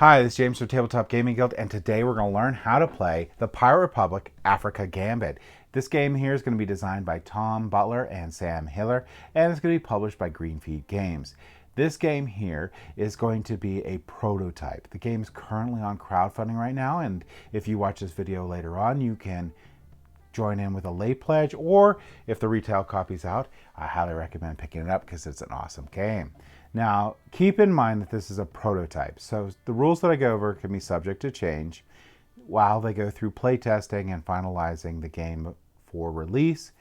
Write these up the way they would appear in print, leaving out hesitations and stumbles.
Hi, this is James from Tabletop Gaming Guild, and today we're going to learn how to play the Pirate Republic Africa Gambit. This game here is going to be designed by Tom Butler and Sam Hiller, and it's going to be published by Greenfeed Games. This game here is going to be a prototype. The game is currently on crowdfunding right now, and if you watch this video later on, you can join in with a late pledge, or if the retail copy's out, I highly recommend picking it up because it's an awesome game. Now, keep in mind that this is a prototype, so the rules that I go over can be subject to change while they go through playtesting and finalizing the game for release.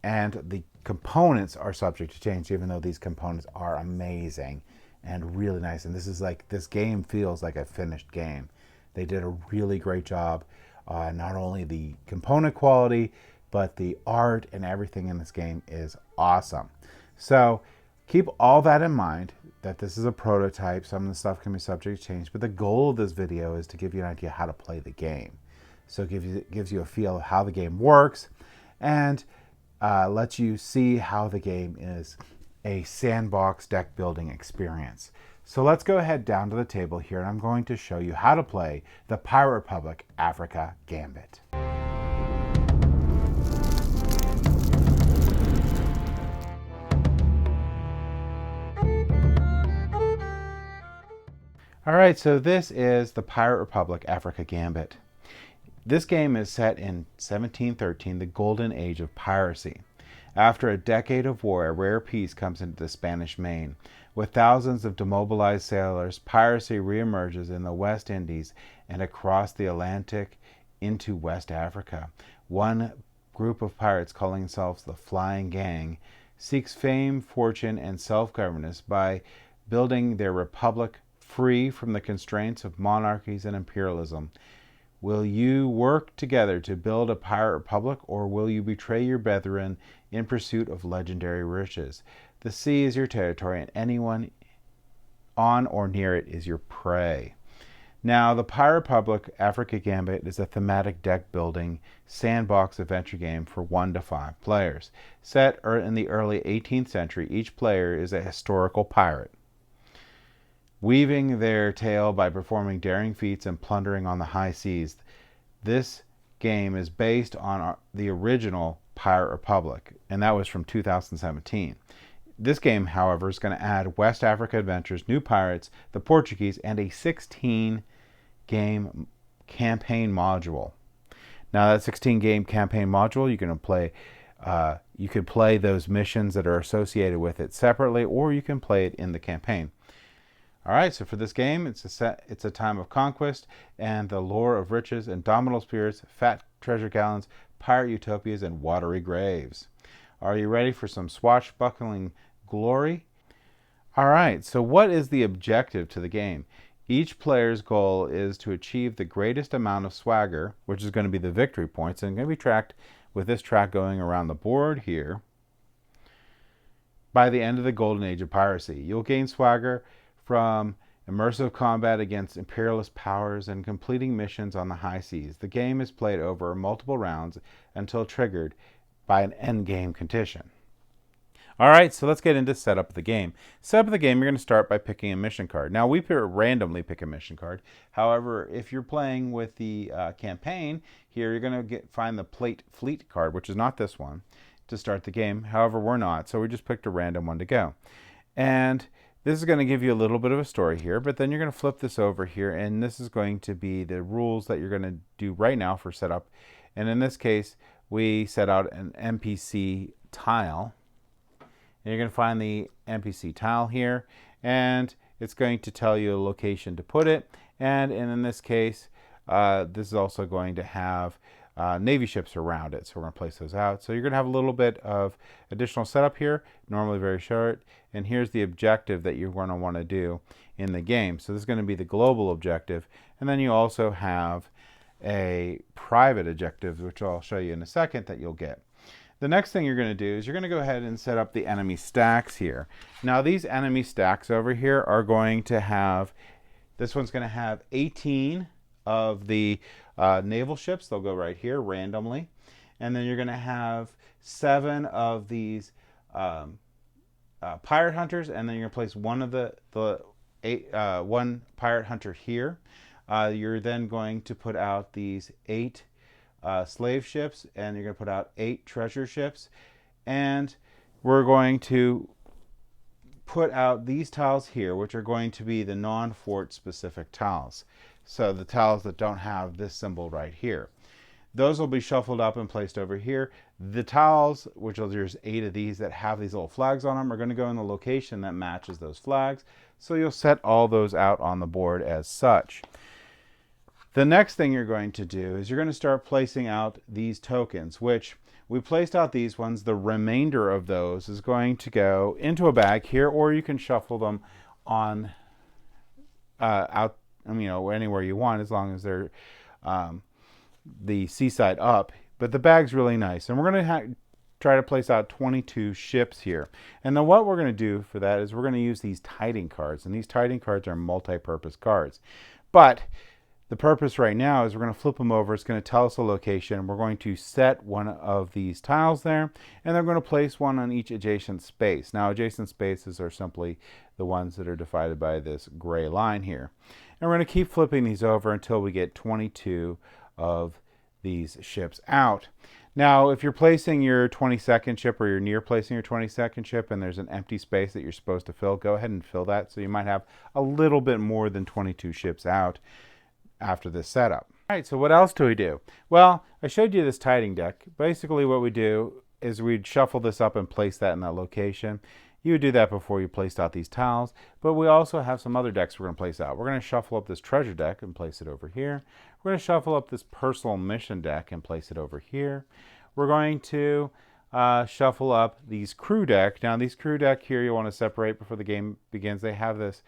And the components are subject to change, even though these components are amazing and really nice. And this game feels like a finished game. They did a really great job. Not only the component quality, but the art and everything in this game is awesome. So keep all that in mind, that this is a prototype. Some of the stuff can be subject to change, but the goal of this video is to give you an idea how to play the game. So it gives you a feel of how the game works, and lets you see how the game is a sandbox deck building experience. So let's go ahead down to the table here, and I'm going to show you how to play the Pirate Republic Africa Gambit. Alright, so this is the Pirate Republic Africa Gambit. This game is set in 1713, the golden age of piracy. After a decade of war, a rare peace comes into the Spanish Main. With thousands of demobilized sailors, piracy reemerges in the West Indies and across the Atlantic into West Africa. One group of pirates, calling themselves the Flying Gang, seeks fame, fortune, and self-governance by building their republic free from the constraints of monarchies and imperialism. Will you work together to build a pirate republic, or will you betray your brethren in pursuit of legendary riches? The sea is your territory, and anyone on or near it is your prey. Now, the Pirate Republic Africa Gambit is a thematic deck building sandbox adventure game for 1 to 5 players. Set in the early 18th century, each player is a historical pirate, weaving their tale by performing daring feats and plundering on the high seas. This game is based on the original Pirate Republic, and that was from 2017. This game, however, is going to add West Africa adventures, new pirates, the Portuguese, and a 16-game campaign module. Now, that 16-game campaign module, you can play those missions that are associated with it separately, or you can play it in the campaign. Alright, so for this game, it's a time of conquest and the lure of riches, indomitable spirits, fat treasure gallons, pirate utopias, and watery graves. Are you ready for some swashbuckling glory? Alright, so what is the objective to the game? Each player's goal is to achieve the greatest amount of swagger, which is going to be the victory points, and going to be tracked with this track going around the board here, by the end of the golden age of piracy. You'll gain swagger from immersive combat against imperialist powers and completing missions on the high seas. The game is played over multiple rounds until triggered by an endgame condition. Alright, so let's get into setup of the game. Setup of the game, you're going to start by picking a mission card. Now, we randomly pick a mission card. However, if you're playing with the campaign, here you're going to find the fleet card, which is not this one, to start the game. However, we're not, so we just picked a random one to go. And this is going to give you a little bit of a story here, but then you're going to flip this over here, and this is going to be the rules that you're going to do right now for setup. And in this case, we set out an NPC tile. And you're going to find the NPC tile here, and it's going to tell you a location to put it. And in this case, this is also going to have Navy ships around it, so we're going to place those out. So you're going to have a little bit of additional setup here, normally very short, and here's the objective that you're going to want to do in the game. So this is going to be the global objective, and then you also have a private objective, which I'll show you in a second, that you'll get. The next thing you're going to do is you're going to go ahead and set up the enemy stacks here. Now, these enemy stacks over here are going to have, this one's going to have 18 of the naval ships. They'll go right here randomly. And then you're going to have 7 of these pirate hunters, and then you're going to place one of the one pirate hunter here. You're then going to put out these 8 slave ships, and you're going to put out 8 treasure ships, and we're going to put out these tiles here, which are going to be the non-fort specific tiles. So the tiles that don't have this symbol right here. Those will be shuffled up and placed over here. The tiles, which there's 8 of these that have these little flags on them, are going to go in the location that matches those flags. So you'll set all those out on the board as such. The next thing you're going to do is you're going to start placing out these tokens, which we placed out these ones. The remainder of those is going to go into a bag here, or you can shuffle them on out, anywhere you want, as long as they're the seaside up. But the bag's really nice, and we're going to try to place out 22 ships here. And then what we're going to do for that is we're going to use these tiding cards, and these tiding cards are multi-purpose cards. But the purpose right now is we're going to flip them over. It's going to tell us a location. We're going to set one of these tiles there, and then we're going to place one on each adjacent space. Now, adjacent spaces are simply the ones that are divided by this gray line here. And we're going to keep flipping these over until we get 22 of these ships out. Now, if you're placing your 22nd ship, or you're near placing your 22nd ship, and there's an empty space that you're supposed to fill, go ahead and fill that. So you might have a little bit more than 22 ships out after this setup. All right, so what else do we do? Well, I showed you this tiding deck. Basically what we do is we'd shuffle this up and place that in that location. You would do that before you placed out these tiles, but we also have some other decks we're going to place out. We're going to shuffle up this treasure deck and place it over here. We're going to shuffle up this personal mission deck and place it over here. We're going to shuffle up these crew deck. Now, these crew deck here you want to separate before the game begins. They have this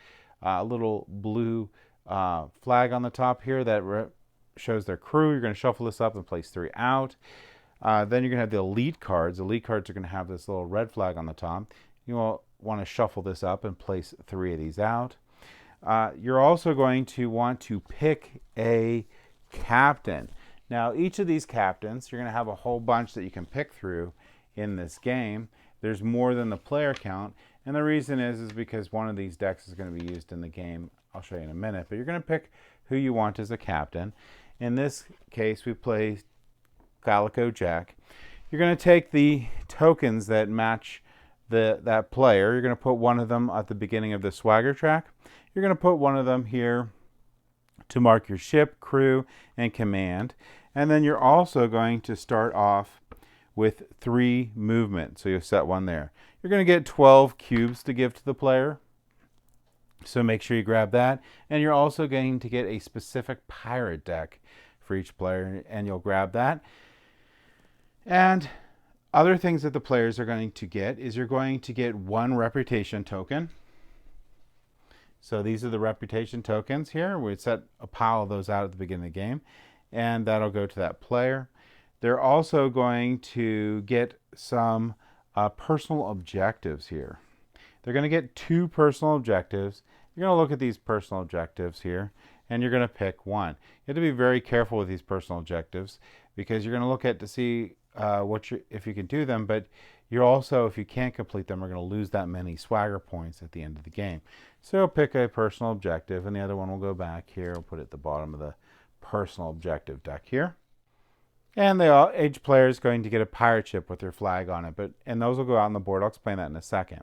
little blue flag on the top here that shows their crew. You're going to shuffle this up and place 3 out. Then you're going to have the elite cards. Elite cards are going to have this little red flag on the top. You will want to shuffle this up and place 3 of these out. You're also going to want to pick a captain. Now, each of these captains, you're going to have a whole bunch that you can pick through in this game. There's more than the player count, and the reason is because one of these decks is going to be used in the game. I'll show you in a minute, but you're going to pick who you want as a captain. In this case, we play Calico Jack. You're going to take the tokens that match that player. You're going to put one of them at the beginning of the swagger track. You're going to put one of them here to mark your ship, crew, and command. And then you're also going to start off with 3 movement. So you'll set one there. You're going to get 12 cubes to give to the player. So make sure you grab that. And you're also going to get a specific pirate deck for each player, and you'll grab that. And other things that the players are going to get is you're going to get 1 reputation token. So these are the reputation tokens here. We set a pile of those out at the beginning of the game, and that'll go to that player. They're also going to get some personal objectives here. They're going to get 2 personal objectives. You're going to look at these personal objectives here, and you're going to pick one. You have to be very careful with these personal objectives, because you're going to look at to see if you can do them, but you're also, if you can't complete them, are going to lose that many swagger points at the end of the game. So you'll pick a personal objective, and the other one will go back here. We'll put it at the bottom of the personal objective deck here. And each player is going to get a pirate ship with their flag on it, and those will go out on the board. I'll explain that in a second.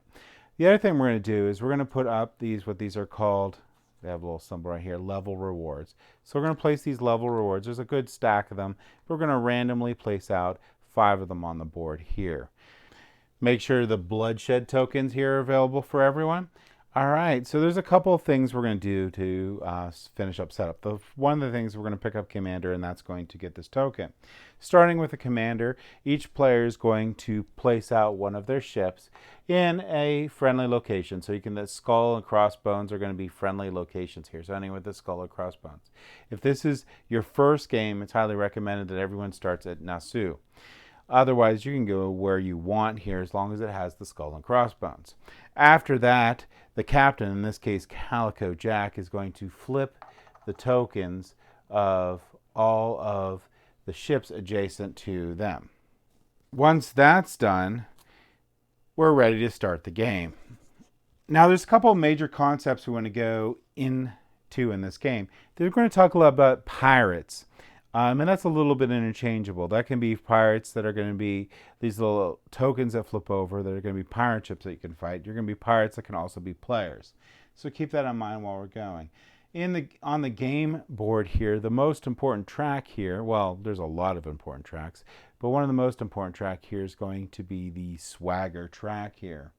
The other thing we're going to do is we're going to put up what these are called, they have a little symbol right here, level rewards. So we're going to place these level rewards. There's a good stack of them. We're going to randomly place out 5 of them on the board here. Make sure the bloodshed tokens here are available for everyone. All right, so there's a couple of things we're going to do to finish up setup. One of the things we're going to pick up commander, and that's going to get this token. Starting with the commander, each player is going to place out one of their ships in a friendly location. So the skull and crossbones are going to be friendly locations here. So ending with the skull or crossbones. If this is your first game, it's highly recommended that everyone starts at Nassau. Otherwise, you can go where you want here as long as it has the skull and crossbones. After that, the captain, in this case Calico Jack, is going to flip the tokens of all of the ships adjacent to them. Once that's done, we're ready to start the game. Now, there's a couple of major concepts we want to go into in this game. They're going to talk a lot about pirates. And that's a little bit interchangeable. That can be pirates that are going to be these little tokens that flip over that are going to be pirate ships that you can fight. You're going to be pirates that can also be players. So keep that in mind while we're going. On the game board here, the most important track here, well, there's a lot of important tracks, but one of the most important track here is going to be the swagger track here.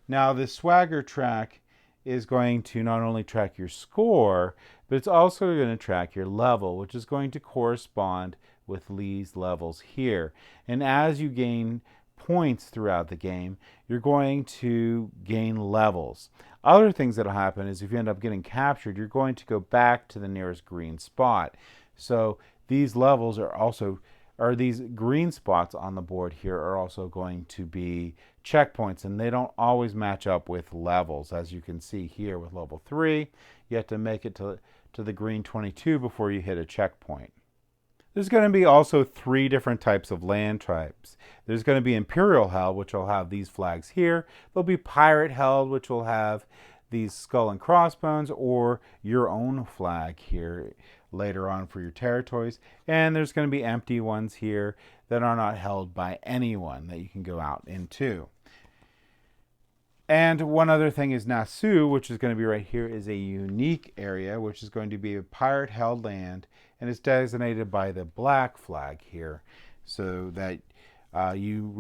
Now, the swagger track is going to not only track your score, but it's also going to track your level, which is going to correspond with these levels here. And as you gain points throughout the game, you're going to gain levels. Other things that'll happen is if you end up getting captured, you're going to go back to the nearest green spot. So these levels are also, or these green spots on the board here are also going to be checkpoints, and they don't always match up with levels. As you can see here with level 3, you have to make it to the green 22 before you hit a checkpoint. There's going to be also 3 different types of land types. There's going to be Imperial held, which will have these flags here. There'll be Pirate held, which will have these skull and crossbones, or your own flag here later on for your territories. And there's going to be empty ones here that are not held by anyone that you can go out into. And one other thing is Nassau, which is going to be right here, is a unique area, which is going to be a pirate-held land, and it's designated by the black flag here, so that you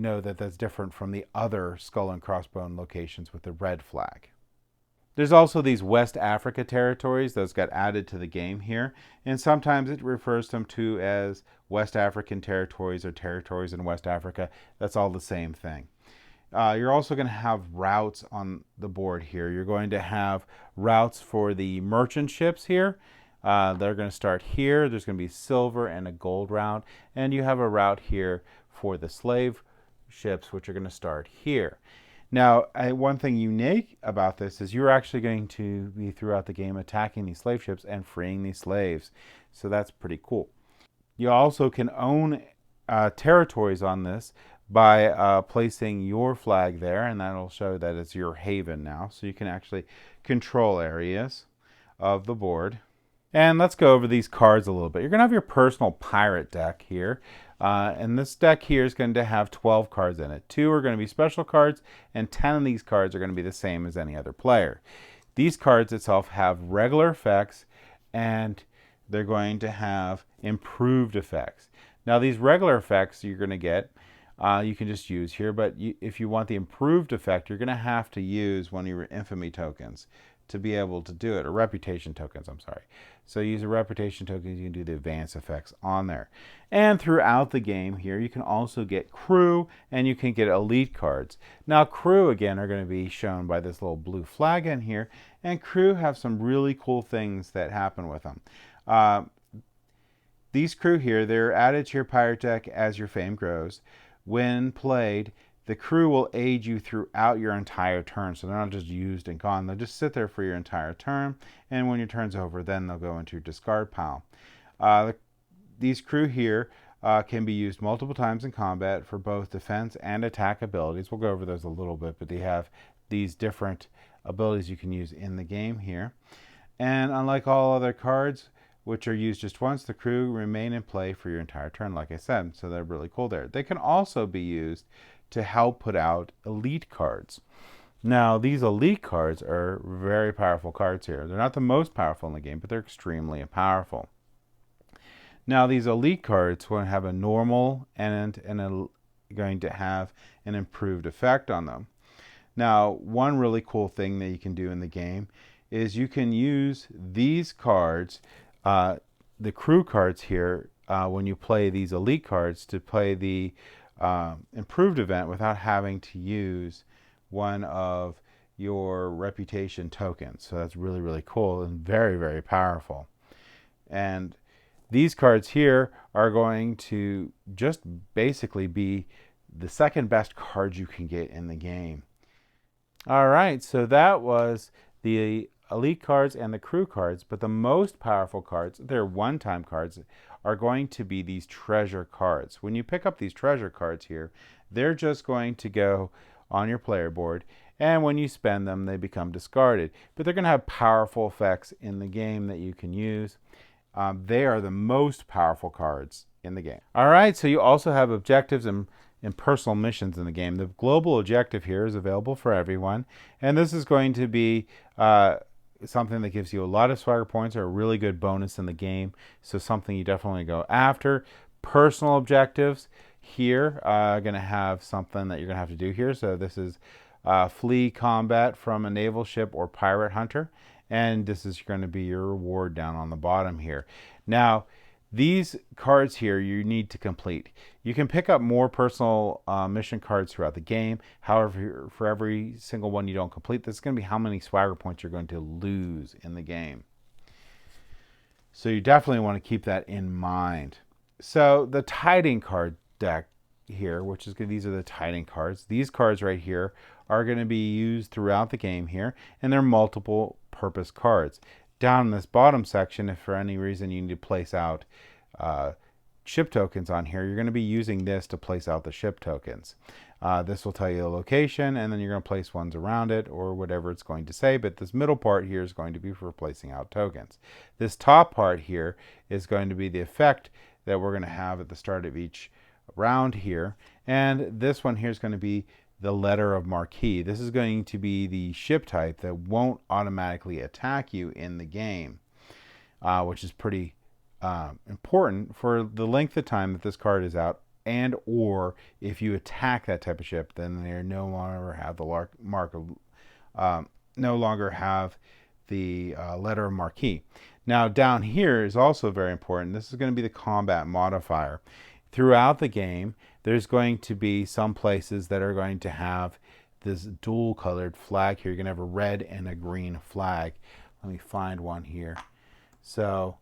know that that's different from the other skull and crossbone locations with the red flag. There's also these West Africa territories. Those got added to the game here, and sometimes it refers to them too as West African territories or territories in West Africa. That's all the same thing. You're also going to have routes on the board here. You're going to have routes for the merchant ships here. They're going to start here. There's going to be silver and a gold route. And you have a route here for the slave ships, which are going to start here. Now, one thing unique about this is you're actually going to be throughout the game attacking these slave ships and freeing these slaves. So that's pretty cool. You also can own territories on this by placing your flag there, and that'll show that it's your haven now. So you can actually control areas of the board. And let's go over these cards a little bit. You're going to have your personal pirate deck here. And this deck here is going to have 12 cards in it. 2 are going to be special cards, and 10 of these cards are going to be the same as any other player. These cards itself have regular effects, and they're going to have improved effects. Now, these regular effects you're going to get, you can just use here, but if you want the improved effect, you're going to have to use one of your infamy tokens to be able to do it, or reputation tokens, I'm sorry. So use a reputation token, you can do the advanced effects on there. And throughout the game here, you can also get crew, and you can get elite cards. Now, crew, again, are going to be shown by this little blue flag in here, and crew have some really cool things that happen with them. These crew here, they're added to your pirate deck as your fame grows. When played, the crew will aid you throughout your entire turn. So they're not just used and gone. They'll just sit there for your entire turn. And when your turn's over, then they'll go into your discard pile. These crew here can be used multiple times in combat for both defense and attack abilities. We'll go over those a little bit, but they have these different abilities you can use in the game here. And unlike all other cards, which are used just once, the crew remain in play for your entire turn, like I said. So they're really cool there. They can also be used to help put out elite cards. Now, these elite cards are very powerful cards here. They're not the most powerful in the game, but they're extremely powerful. Now, these elite cards will have a normal and going to have an improved effect on them. Now, one really cool thing that you can do in the game is you can use these cards, the crew cards here, when you play these elite cards, to play the improved event without having to use one of your reputation tokens. So that's really, really cool and very, very powerful. And these cards here are going to just basically be the second best cards you can get in the game. All right, so that was the elite cards and the crew cards, but the most powerful cards, they're one-time cards, are going to be these treasure cards. When you pick up these treasure cards here, they're just going to go on your player board, and when you spend them, they become discarded. But they're going to have powerful effects in the game that you can use. They are the most powerful cards in the game. All right, so you also have objectives and personal missions in the game. The global objective here is available for everyone, and this is going to be something that gives you a lot of swagger points, or a really good bonus in the game, so something you definitely go after. Personal objectives here are going to have something that you're going to have to do here. So this is flee combat from a naval ship or pirate hunter, and this is going to be your reward down on the bottom here. Now, these cards here you need to complete. You can pick up more personal mission cards throughout the game. However, for every single one you don't complete, this is going to be how many swagger points you're going to lose in the game. So you definitely want to keep that in mind. So the tiding card deck here, which is these are the tiding cards. These cards right here are going to be used throughout the game here, and they're multiple purpose cards. Down in this bottom section, if for any reason you need to place out ship tokens on here, you're going to be using this to place out the ship tokens. This will tell you the location, and then you're going to place ones around it or whatever it's going to say, but this middle part here is going to be for placing out tokens. This top part here is going to be the effect that we're going to have at the start of each round here, and this one here is going to be the letter of marquee. This is going to be the ship type that won't automatically attack you in the game, which is pretty important for the length of time that this card is out, and or if you attack that type of ship, then they no longer have the mark of no longer have the letter of marquee. Now down here is also very important. This is going to be the combat modifier. Throughout the game, there's going to be some places that are going to have this dual colored flag here. You're going to have a red and a green flag. Let me find one here. So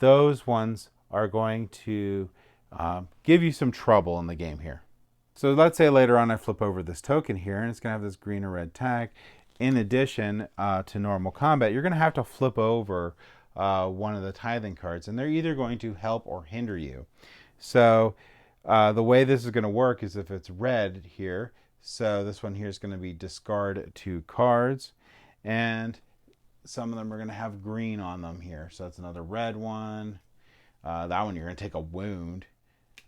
those ones are going to give you some trouble in the game here. So let's say later on I flip over this token here, and it's going to have this green or red tag. In addition to normal combat, you're going to have to flip over one of the tithing cards, and they're either going to help or hinder you. So the way this is going to work is if it's red here, so this one here is going to be discard 2 cards, and some of them are going to have green on them here. So that's another red one. That one you're going to take a wound.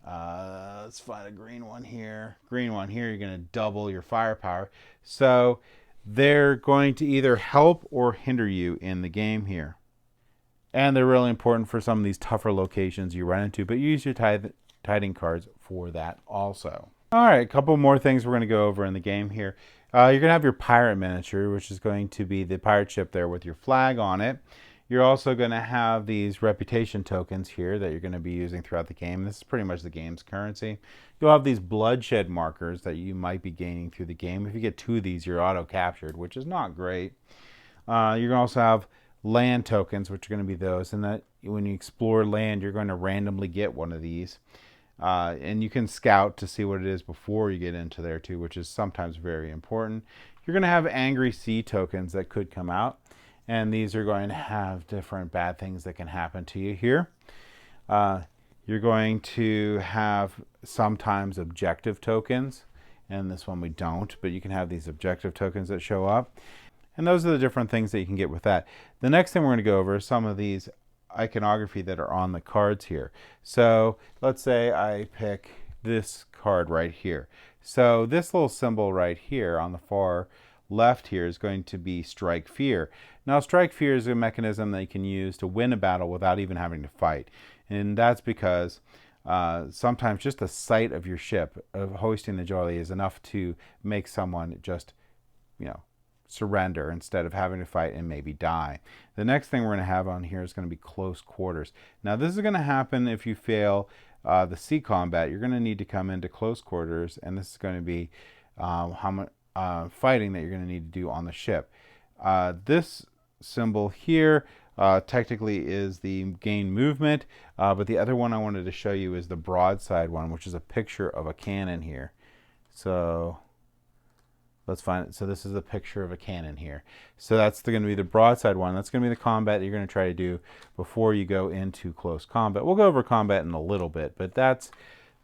Let's find a green one here. Green one here, you're going to double your firepower. So they're going to either help or hinder you in the game here. And they're really important for some of these tougher locations you run into, but use your tiding cards for that also. All right, a couple more things we're going to go over in the game here. You're going to have your pirate miniature, which is going to be the pirate ship there with your flag on it. You're also going to have these reputation tokens here that you're going to be using throughout the game. This is pretty much the game's currency. You'll have these bloodshed markers that you might be gaining through the game. If you get 2 of these, you're auto-captured, which is not great. You're going to also have land tokens, which are going to be those, and that when you explore land, you're going to randomly get one of these. And you can scout to see what it is before you get into there too, which is sometimes very important. You're going to have angry sea tokens that could come out, and these are going to have different bad things that can happen to you here. You're going to have sometimes objective tokens, and this one we don't, but you can have these objective tokens that show up. And those are the different things that you can get with that. The next thing we're going to go over is some of these iconography that are on the cards here. So let's say I pick this card right here. So this little symbol right here on the far left here is going to be Strike Fear. Now Strike Fear is a mechanism that you can use to win a battle without even having to fight. And that's because sometimes just the sight of your ship, of hoisting the jolly, is enough to make someone just, surrender instead of having to fight and maybe die. The next thing we're going to have on here is going to be close quarters. Now this is going to happen if you fail the sea combat. You're going to need to come into close quarters, and this is going to be how much fighting that you're going to need to do on the ship. This symbol here technically is the gain movement, but the other one I wanted to show you is the broadside one, which is a picture of a cannon here. So let's find it. So this is a picture of a cannon here. So that's going to be the broadside one. That's going to be the combat that you're going to try to do before you go into close combat. We'll go over combat in a little bit, but that's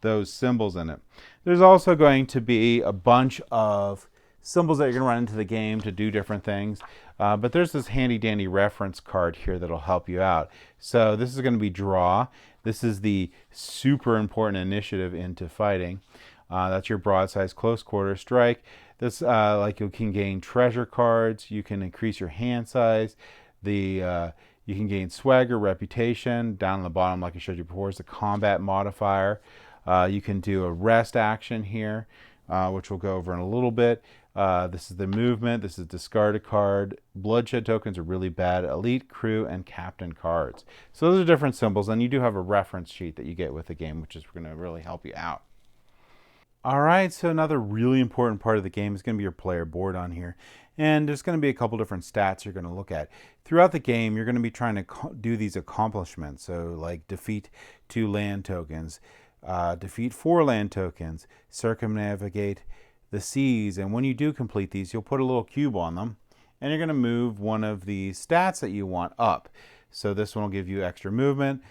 those symbols in it. There's also going to be a bunch of symbols that you're going to run into the game to do different things. But there's this handy dandy reference card here that'll help you out. So this is going to be draw. This is the super important initiative into fighting. That's your broadside close quarter strike. This like you can gain treasure cards. You can increase your hand size. You can gain swagger, reputation. Down on the bottom, like I showed you before, is the combat modifier. You can do a rest action here, which we'll go over in a little bit. This is the movement. This is discard a card. Bloodshed tokens are really bad. Elite, crew, and captain cards. So those are different symbols, and you do have a reference sheet that you get with the game, which is going to really help you out. All right, so another really important part of the game is going to be your player board on here. And there's going to be a couple different stats you're going to look at. Throughout the game, you're going to be trying to do these accomplishments. So like defeat 2 land tokens, defeat 4 land tokens, circumnavigate the seas. And when you do complete these, you'll put a little cube on them. And you're going to move one of the stats that you want up. So this one will give you extra movement.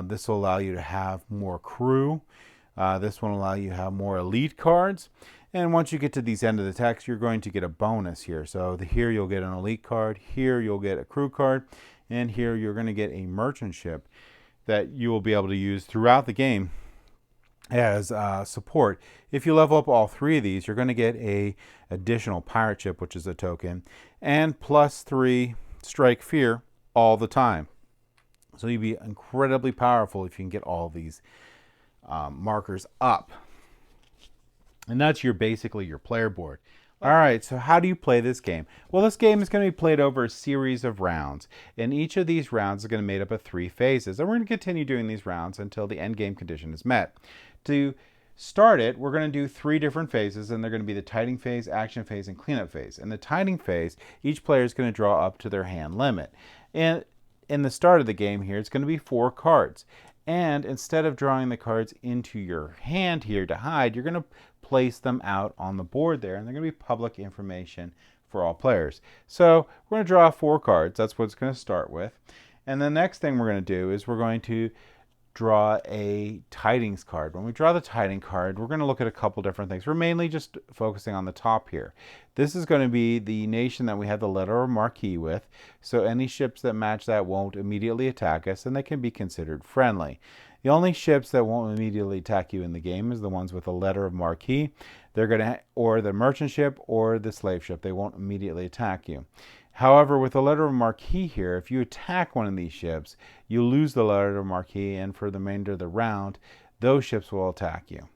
This will allow you to have more crew. This one will allow you to have more elite cards. And once you get to these end of the text, you're going to get a bonus here. So here you'll get an elite card. Here you'll get a crew card. And here you're going to get a merchant ship that you will be able to use throughout the game as support. If you level up all 3 of these, you're going to get a additional pirate ship, which is a token, and +3 strike fear all the time. So you'll be incredibly powerful if you can get all these markers up. And that's basically your player board. All right, so how do you play this game? Well, this game is going to be played over a series of rounds. And each of these rounds is going to be made up of 3 phases. And we're going to continue doing these rounds until the end game condition is met. To start it, we're going to do 3 different phases, and they're going to be the tiding phase, action phase, and cleanup phase. In the tiding phase, each player is going to draw up to their hand limit. And in the start of the game here, it's going to be 4 cards. And instead of drawing the cards into your hand here to hide, you're going to place them out on the board there, and they're going to be public information for all players. So we're going to draw 4 cards. That's what it's going to start with. And the next thing we're going to do is we're going to draw a tidings card. When we draw the tiding card, we're going to look at a couple different things. We're mainly just focusing on the top here. This is going to be the nation that we have the letter of marquee with, so any ships that match that won't immediately attack us, and they can be considered friendly. The only ships that won't immediately attack you in the game is the ones with a letter of marquee. They're going to, or the merchant ship or the slave ship. They won't immediately attack you. However, with the letter of marquee here, if you attack one of these ships, you lose the letter of marquee, and for the remainder of the round, those ships will attack you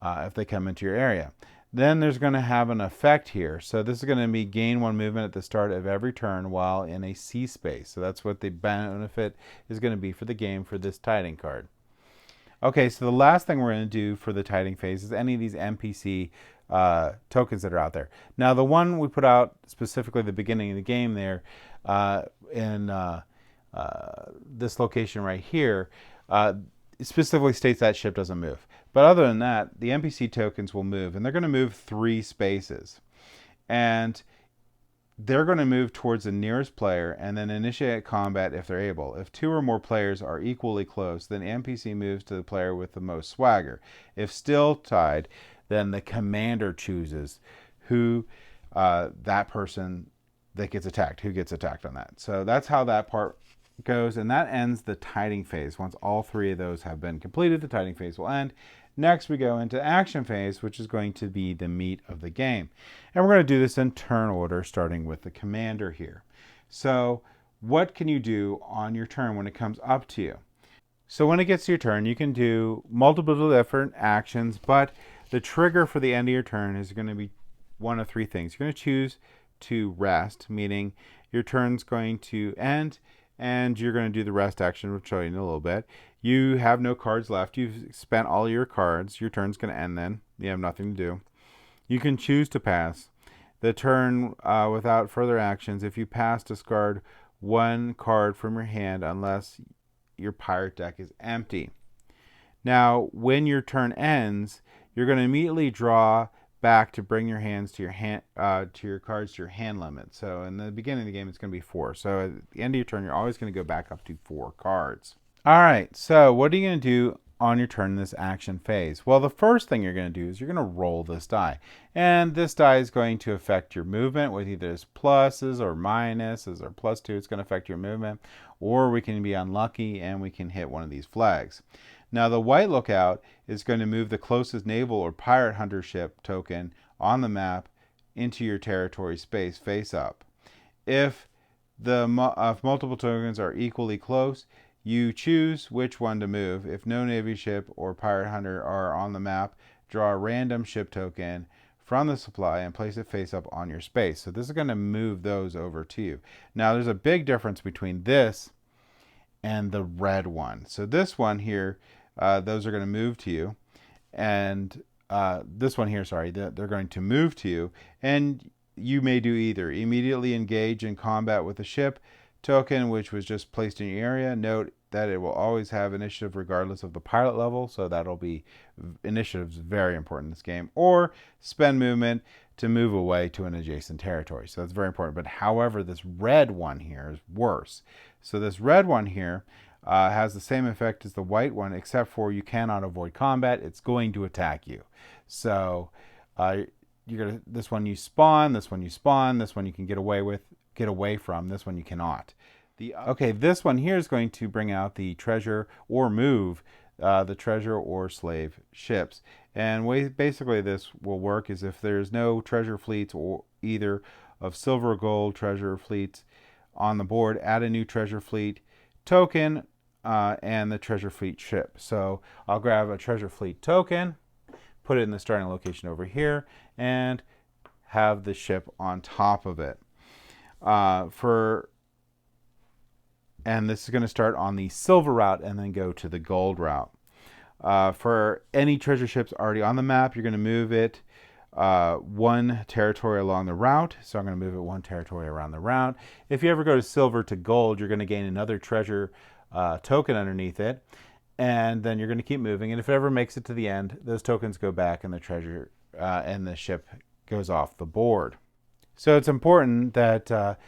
if they come into your area. Then there's going to have an effect here. So this is going to be gain 1 movement at the start of every turn while in a sea space. So that's what the benefit is going to be for the game for this tiding card. Okay, so the last thing we're going to do for the tiding phase is any of these NPC tokens that are out there. Now, the one we put out specifically at the beginning of the game there in this location right here specifically states that ship doesn't move. But other than that, the NPC tokens will move, and they're going to move 3 spaces. And they're going to move towards the nearest player and then initiate combat if they're able. If 2 or more players are equally close, then the NPC moves to the player with the most swagger. If still tied, then the commander chooses who that person that gets attacked, who gets attacked on that. So that's how that part goes, and that ends the tiding phase. Once all 3 of those have been completed, the tiding phase will end. Next, we go into action phase, which is going to be the meat of the game. And we're going to do this in turn order, starting with the commander here. So what can you do on your turn when it comes up to you? So when it gets to your turn, you can do multiple different actions, but the trigger for the end of your turn is going to be one of 3 things. You're going to choose to rest, meaning your turn's going to end, and you're going to do the rest action, which I'll show you in a little bit. You have no cards left. You've spent all your cards. Your turn's going to end then. You have nothing to do. You can choose to pass. The turn without further actions. If you pass, discard 1 card from your hand unless your pirate deck is empty. Now, when your turn ends, you're going to immediately draw back to bring your hands to your cards to your hand limit. So in the beginning of the game, it's going to be 4. So at the end of your turn, you're always going to go back up to 4 cards. All right, so what are you going to do on your turn in this action phase? Well, the first thing you're going to do is you're going to roll this die. And this die is going to affect your movement with either pluses or minuses or +2. It's going to affect your movement. Or we can be unlucky and we can hit one of these flags. Now the white lookout is going to move the closest naval or pirate hunter ship token on the map into your territory space face up. If multiple tokens are equally close, you choose which one to move. If no Navy ship or pirate hunter are on the map, draw a random ship token from the supply and place it face up on your space. So this is going to move those over to you. Now there's a big difference between this and the red one. So this one here, those are going to move to you. And this one here, sorry, they're going to move to you. And you may do either. Immediately engage in combat with a ship token which was just placed in your area. Note that it will always have initiative regardless of the pilot level, so that'll be, initiative's very important in this game. Or spend movement to move away to an adjacent territory. So that's very important. But however, this red one here is worse. So this red one here has the same effect as the white one, except for you cannot avoid combat. It's going to attack you. So this one you spawn, this one you spawn, this one you can get away from, this one you cannot. This one here is going to bring out the treasure or move the treasure or slave ships. And basically this will work is if there's no treasure fleets or either of silver or gold treasure fleets on the board, add a new treasure fleet token and the treasure fleet ship. So I'll grab a treasure fleet token, put it in the starting location over here, and have the ship on top of it. And this is going to start on the silver route and then go to the gold route. For any treasure ships already on the map, you're going to move it one territory along the route. So I'm going to move it one territory around the route. If you ever go to silver to gold, you're going to gain another treasure token underneath it. And then you're going to keep moving. And if it ever makes it to the end, those tokens go back and the treasure and the ship goes off the board. So it's important that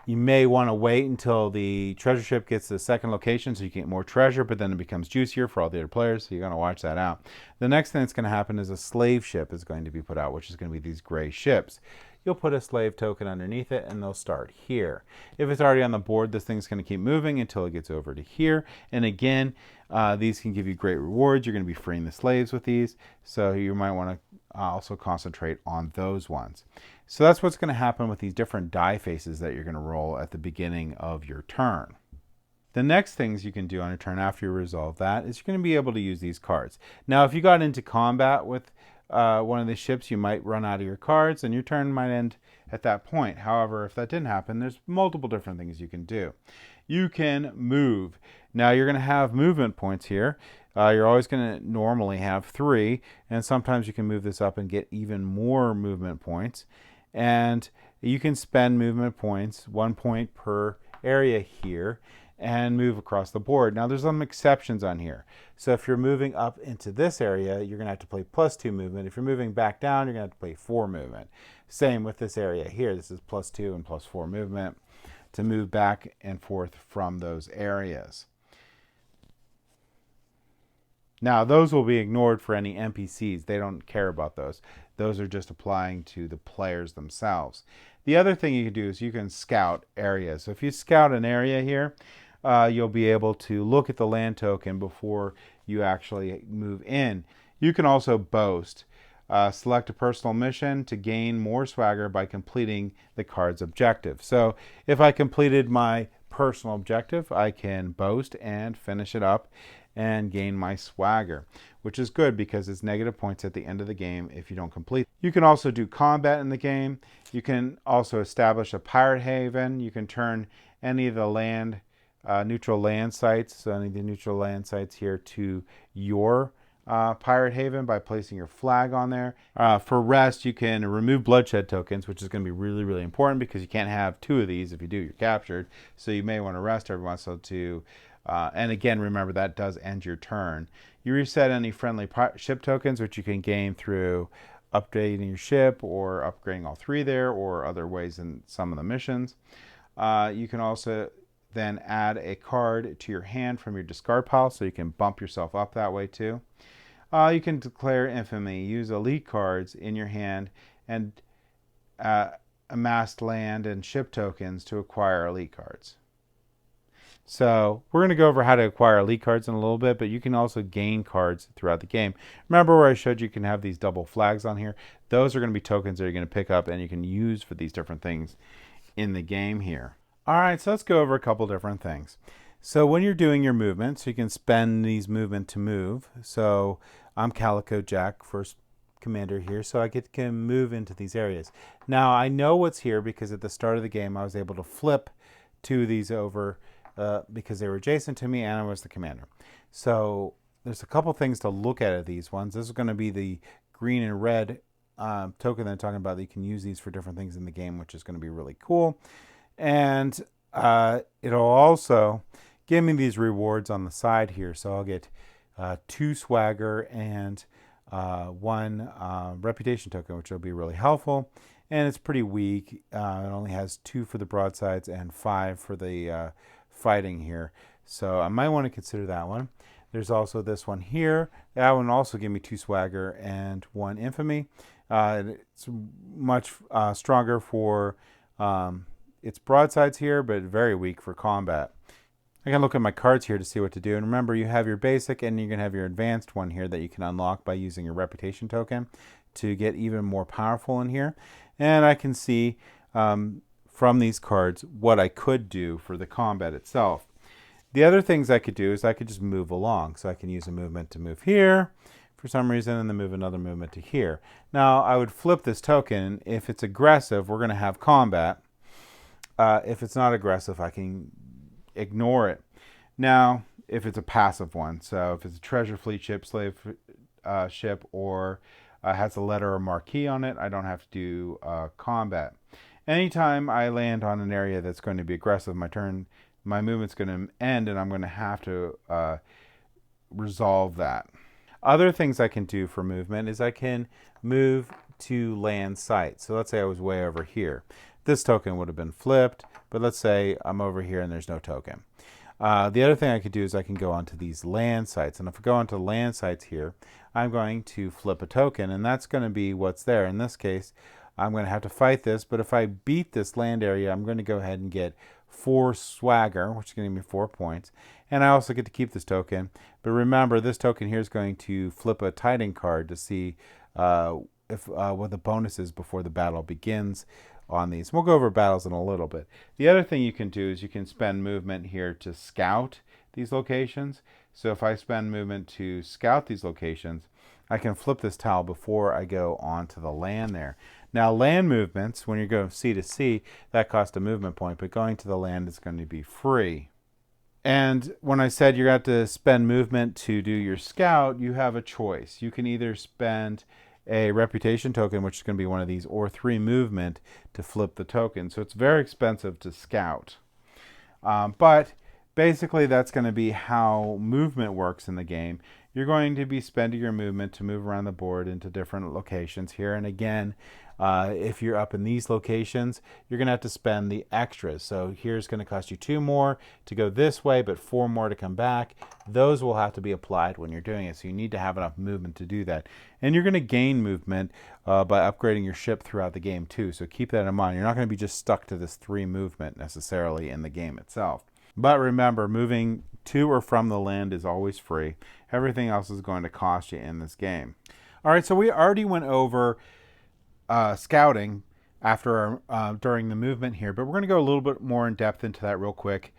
you may want to wait until the treasure ship gets to the second location so you can get more treasure, but then it becomes juicier for all the other players, so you're going to watch that out. The next thing that's going to happen is a slave ship is going to be put out, which is going to be these gray ships. You'll put a slave token underneath it and they'll start here. If it's already on the board, this thing's going to keep moving until it gets over to here. And again, these can give you great rewards. You're going to be freeing the slaves with these, so you might want to also concentrate on those ones. So that's what's going to happen with these different die faces that you're going to roll at the beginning of your turn. The next things you can do on your turn after you resolve that is you're going to be able to use these cards. Now, if you got into combat with one of the ships, you might run out of your cards and your turn might end at that point. However, if that didn't happen, there's multiple different things you can do. You can move. Now, you're going to have movement points here. You're always going to normally have 3, and sometimes you can move this up and get even more movement points. And you can spend movement points, 1 point per area here, and move across the board. Now there's some exceptions on here. So if you're moving up into this area, you're going to have to play +2 movement. If you're moving back down, you're going to have to play 4 movement. Same with this area here. This is +2 and +4 movement to move back and forth from those areas. Now, those will be ignored for any NPCs. They don't care about those. Those are just applying to the players themselves. The other thing you can do is you can scout areas. So if you scout an area here, you'll be able to look at the land token before you actually move in. You can also boast. Select a personal mission to gain more swagger by completing the card's objective. So if I completed my personal objective, I can boast and finish it up and gain my swagger, which is good because it's negative points at the end of the game if you don't complete. You can also do combat in the game. You can also establish a pirate haven. You can turn any of the neutral land sites, so any of the neutral land sites here, to your pirate haven by placing your flag on there. For rest, you can remove bloodshed tokens, which is going to be really, really important because you can't have 2 of these. If you do, you're captured. So you may want to rest every once in a while to and again, remember that does end your turn. You reset any friendly ship tokens, which you can gain through updating your ship or upgrading all 3 there, or other ways in some of the missions. You can also then add a card to your hand from your discard pile so you can bump yourself up that way too. You can declare infamy. Use elite cards in your hand and amassed land and ship tokens to acquire elite cards. So we're going to go over how to acquire elite cards in a little bit, but you can also gain cards throughout the game. Remember where I showed you can have these double flags on here? Those are going to be tokens that you're going to pick up and you can use for these different things in the game here. All right, so let's go over a couple different things. So when you're doing your movement, so you can spend these movement to move. So I'm Calico Jack, first commander here, so I can move into these areas. Now I know what's here because at the start of the game I was able to flip two of these over because they were adjacent to me and I was the commander. So there's a couple things to look at these ones. This is going to be the green and red token that I'm talking about. That you can use these for different things in the game, which is going to be really cool. And it'll also give me these rewards on the side here. So I'll get 2 swagger and 1 reputation token, which will be really helpful. And it's pretty weak. It only has 2 for the broadsides and 5 for the fighting here. So I might want to consider that one. There's also this one here. That one also gave me 2 swagger and 1 infamy. It's much stronger for its broadsides here, but very weak for combat. I can look at my cards here to see what to do. And remember, you have your basic and you're going to have your advanced one here that you can unlock by using your reputation token to get even more powerful in here. And I can see from these cards what I could do for the combat itself. The other things I could do is I could just move along. So I can use a movement to move here for some reason and then move another movement to here. Now I would flip this token. If it's aggressive, we're going to have combat. If it's not aggressive, I can ignore it. Now, if it's a passive one, so if it's a treasure fleet ship, slave ship, or has a letter or marquee on it, I don't have to do combat. Anytime I land on an area that's going to be aggressive, my movement's going to end, and I'm going to have to resolve that. Other things I can do for movement is I can move to land sites. So let's say I was way over here. This token would have been flipped, but let's say I'm over here and there's no token. The other thing I could do is I can go onto these land sites. And if I go onto land sites here, I'm going to flip a token, and that's going to be what's there. In this case, I'm going to have to fight this, but if I beat this land area, I'm going to go ahead and get 4 swagger, which is going to give me 4 points. And I also get to keep this token. But remember, this token here is going to flip a Titan card to see what the bonus is before the battle begins on these. We'll go over battles in a little bit. The other thing you can do is you can spend movement here to scout these locations. So if I spend movement to scout these locations, I can flip this tile before I go onto the land there. Now land movements, when you go sea to sea, that costs a movement point, but going to the land is going to be free. And when I said you have to spend movement to do your scout, you have a choice. You can either spend a reputation token, which is going to be one of these, or 3 movement to flip the token. So it's very expensive to scout. But basically that's going to be how movement works in the game. You're going to be spending your movement to move around the board into different locations here. And again, if you're up in these locations, you're going to have to spend the extras. So here's going to cost you 2 more to go this way, but 4 more to come back. Those will have to be applied when you're doing it. So you need to have enough movement to do that. And you're going to gain movement by upgrading your ship throughout the game too. So keep that in mind. You're not going to be just stuck to this 3 movement necessarily in the game itself. But remember, moving to or from the land is always free. Everything else is going to cost you in this game. All right, so we already went over scouting after during the movement here, but we're going to go a little bit more in depth into that real quick.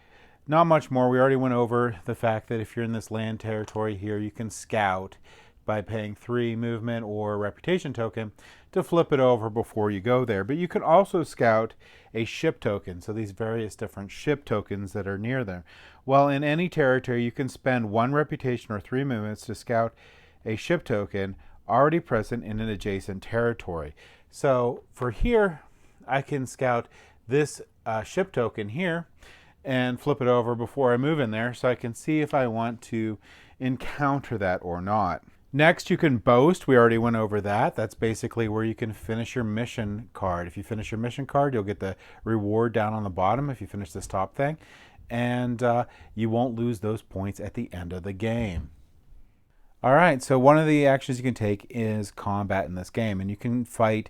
Not much more. We already went over the fact that if you're in this land territory here, you can scout by paying 3 movement or reputation token to flip it over before you go there. But you can also scout a ship token, so these various different ship tokens that are near there. Well, in any territory, you can spend 1 reputation or 3 movements to scout a ship token already present in an adjacent territory. So for here, I can scout this ship token here and flip it over before I move in there so I can see if I want to encounter that or not. Next, you can boast. We already went over that. That's basically where you can finish your mission card. If you finish your mission card, you'll get the reward down on the bottom if you finish this top thing. and you won't lose those points at the end of the game. All right, so one of the actions you can take is combat in this game, and you can fight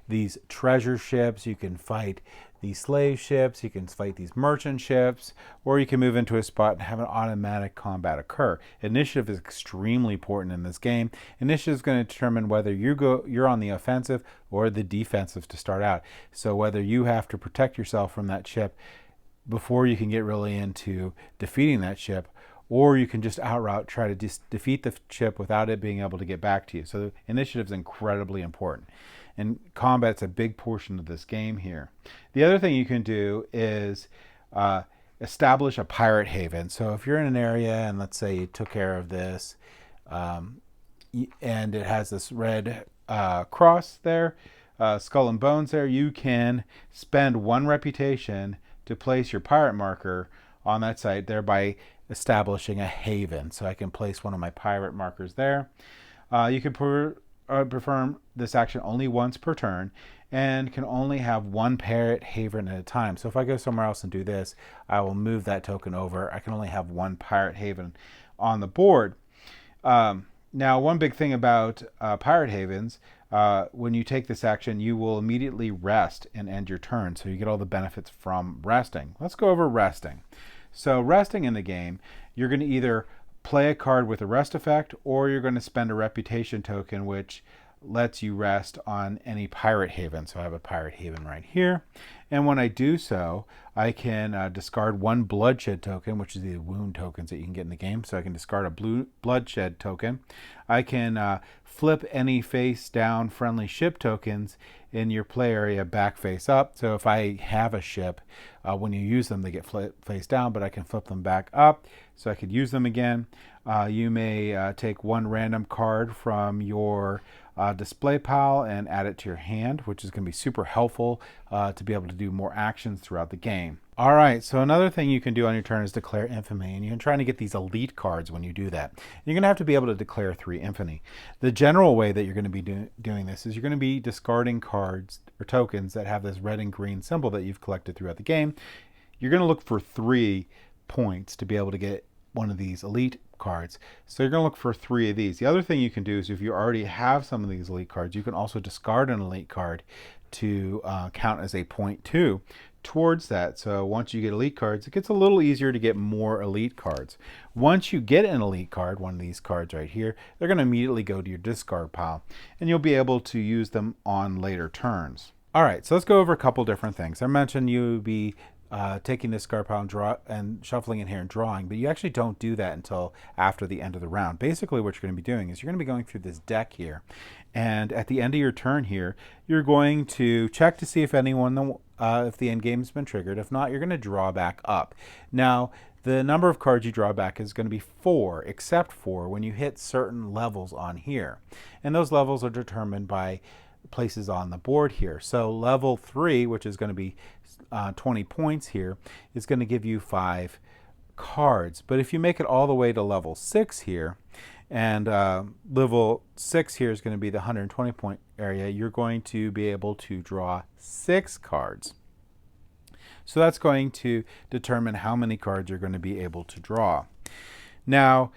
these treasure ships, you can fight these slave ships, you can fight these merchant ships, or you can move into a spot and have an automatic combat occur. Initiative is extremely important in this game. Initiative is going to determine whether you're on the offensive or the defensive to start out. So whether you have to protect yourself from that ship before you can get really into defeating that ship, or you can just outright try to defeat the ship without it being able to get back to you. So initiative is incredibly important. And combat's a big portion of this game here. The other thing you can do is establish a pirate haven. So if you're in an area and let's say you took care of this and it has this red cross there, skull and bones there, you can spend 1 reputation to place your pirate marker on that site, thereby establishing a haven. So I can place one of my pirate markers there. You can perform this action only once per turn and can only have 1 pirate haven at a time. So if I go somewhere else and do this, I will move that token over. I can only have 1 pirate haven on the board. Now, one big thing about pirate havens, when you take this action, you will immediately rest and end your turn. So you get all the benefits from resting. Let's go over resting. So resting in the game, you're going to either play a card with a rest effect, or you're going to spend a reputation token which lets you rest on any pirate haven. So I have a pirate haven right here, and when I do so, I can discard 1 bloodshed token, which is the wound tokens that you can get in the game. So I can discard a bloodshed token. I can flip any face down friendly ship tokens in your play area back face up. So if I have a ship, when you use them, they get face down, but I can flip them back up so I could use them again. You may take 1 random card from your display pile and add it to your hand, which is going to be super helpful to be able to do more actions throughout the game. All right, so another thing you can do on your turn is declare infamy, and you're trying to get these elite cards when you do that. You're going to have to be able to declare 3 infamy. The general way that you're going to be doing this is you're going to be discarding cards or tokens that have this red and green symbol that you've collected throughout the game. You're going to look for 3 points to be able to get one of these elite cards. So you're going to look for 3 of these. The other thing you can do is if you already have some of these elite cards, you can also discard an elite card to count as a point too towards that. So once you get elite cards, it gets a little easier to get more elite cards. Once you get an elite card, one of these cards right here, they're going to immediately go to your discard pile, and you'll be able to use them on later turns. All right, so let's go over a couple different things. I mentioned you'd be taking this discard pile and shuffling in here and drawing, but you actually don't do that until after the end of the round. Basically what you're going to be doing is you're going to be going through this deck here, and at the end of your turn here, you're going to check to see if if the end game has been triggered. If not, you're going to draw back up. Now, the number of cards you draw back is going to be 4, except for when you hit certain levels on here, and those levels are determined by places on the board here. So level 3, which is going to be 20 points here, is going to give you 5 cards. But if you make it all the way to level 6 here, and level 6 here is going to be the 120 point area, you're going to be able to draw 6 cards. So that's going to determine how many cards you're going to be able to draw. Now,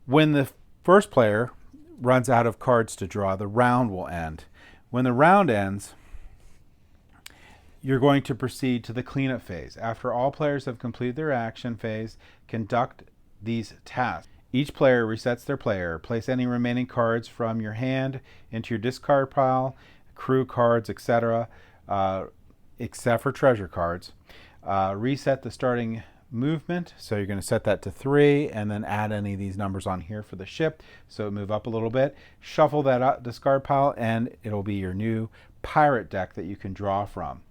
when the first player runs out of cards to draw, the round will end. When the round ends, you're going to proceed to the cleanup phase. After all players have completed their action phase, conduct these tasks. Each player resets their player. Place any remaining cards from your hand into your discard pile, crew cards, etc., except for treasure cards. Reset the starting movement, so you're going to set that to 3 and then add any of these numbers on here for the ship so it move up a little bit. Shuffle that discard pile and it'll be your new pirate deck that you can draw from.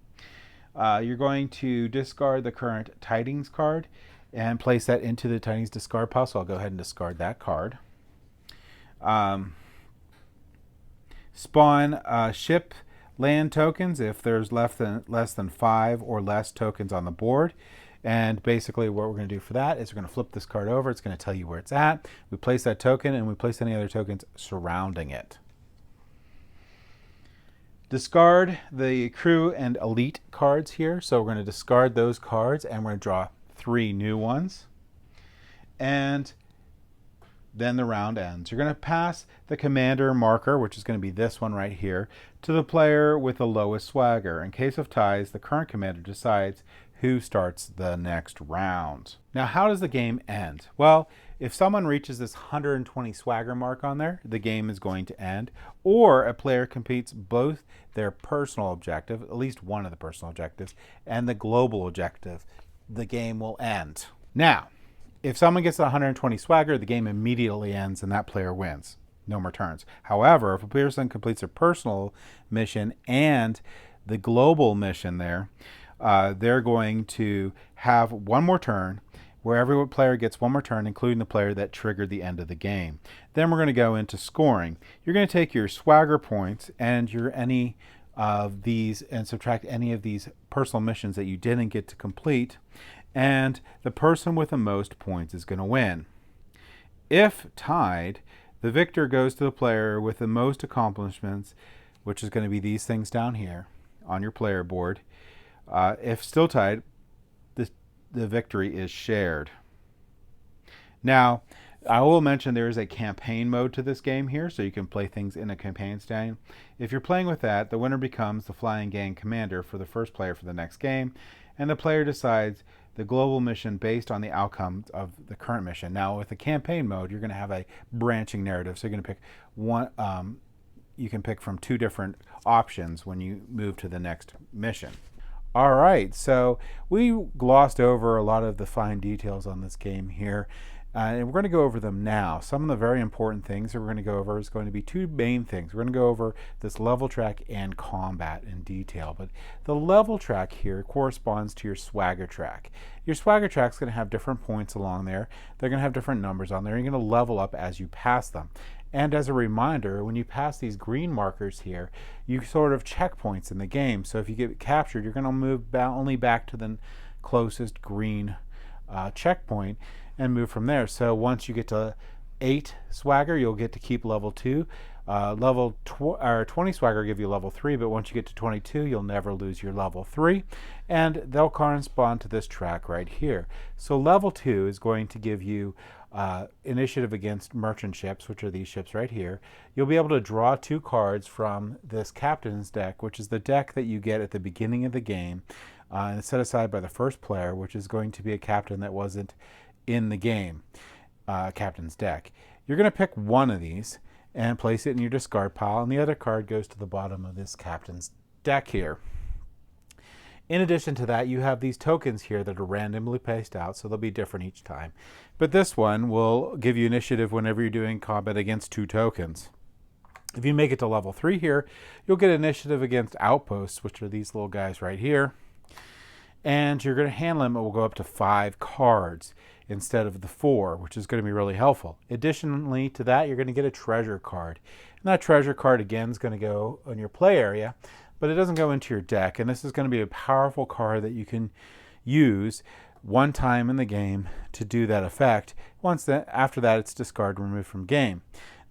You're going to discard the current tidings card and place that into the tidings discard pile, so I'll go ahead and discard that card. Spawn ship land tokens if there's less than 5 or less tokens on the board. And basically what we're going to do for that is we're going to flip this card over. It's going to tell you where it's at. We place that token and we place any other tokens surrounding it. Discard the crew and elite cards here. So we're going to discard those cards and we're going to draw 3 new ones. And then the round ends. You're going to pass the commander marker, which is going to be this one right here, to the player with the lowest swagger. In case of ties, the current commander decides who starts the next round. Now, how does the game end? Well, if someone reaches this 120 swagger mark on there, the game is going to end. Or a player completes both their personal objective, at least one of the personal objectives, and the global objective, the game will end. Now, if someone gets 120 swagger, the game immediately ends and that player wins. No more turns. However, if a person completes a personal mission and the global mission there, they're going to have one more turn where every player gets one more turn, including the player that triggered the end of the game. Then we're going to go into scoring. You're going to take your swagger points and your any of these and subtract any of these personal missions that you didn't get to complete, and the person with the most points is going to win. If tied, the victor goes to the player with the most accomplishments, which is going to be these things down here on your player board. If still tied, the victory is shared. Now, I will mention there is a campaign mode to this game here, so you can play things in a campaign style. If you're playing with that, the winner becomes the flying gang commander for the first player for the next game, and the player decides the global mission based on the outcomes of the current mission. Now, with the campaign mode, you're going to have a branching narrative, so you're going to pick one. You can pick from 2 different options when you move to the next mission. All right, so we glossed over a lot of the fine details on this game here, and we're going to go over them now. Some of the very important things that we're going to go over is going to be 2 main things. We're going to go over this level track and combat in detail, but the level track here corresponds to your swagger track. Your swagger track is going to have different points along there. They're going to have different numbers on there. You're going to level up as you pass them. And as a reminder, when you pass these green markers here, you sort of checkpoints in the game. So if you get captured, you're going to move only back to the closest green checkpoint and move from there. So once you get to 8 swagger, you'll get to keep level 2. Level 20 swagger will give you level 3, but once you get to 22, you'll never lose your level 3. And they'll correspond to this track right here. So level 2 is going to give you initiative against merchant ships, which are these ships right here. You'll be able to draw 2 cards from this captain's deck, which is the deck that you get at the beginning of the game, and it's set aside by the first player, which is going to be a captain that wasn't in the game, captain's deck. You're going to pick one of these and place it in your discard pile, and the other card goes to the bottom of this captain's deck here. In addition to that, you have these tokens here that are randomly placed out, so they'll be different each time. But this one will give you initiative whenever you're doing combat against 2 tokens. If you make it to level 3 here, you'll get initiative against outposts, which are these little guys right here. And you're going to hand limit will go up to 5 cards instead of the 4, which is going to be really helpful. Additionally to that, you're going to get a treasure card. And that treasure card, again, is going to go on your play area, but it doesn't go into your deck. And this is going to be a powerful card that you can use one time in the game to do that effect. After that, it's discard, removed from game.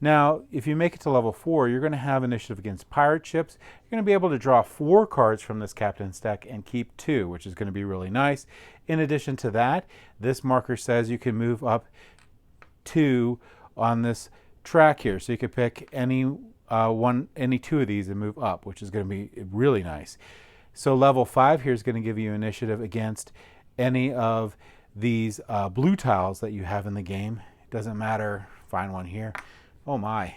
Now, if you make it to level 4, you're going to have initiative against pirate ships. You're going to be able to draw 4 cards from this captain's deck and keep 2, which is going to be really nice. In addition to that, this marker says you can move up 2 on this track here. So you can pick any 2 of these and move up, which is going to be really nice. So level 5 here is going to give you initiative against any of these blue tiles that you have in the game. It doesn't matter. Find one here. Oh my,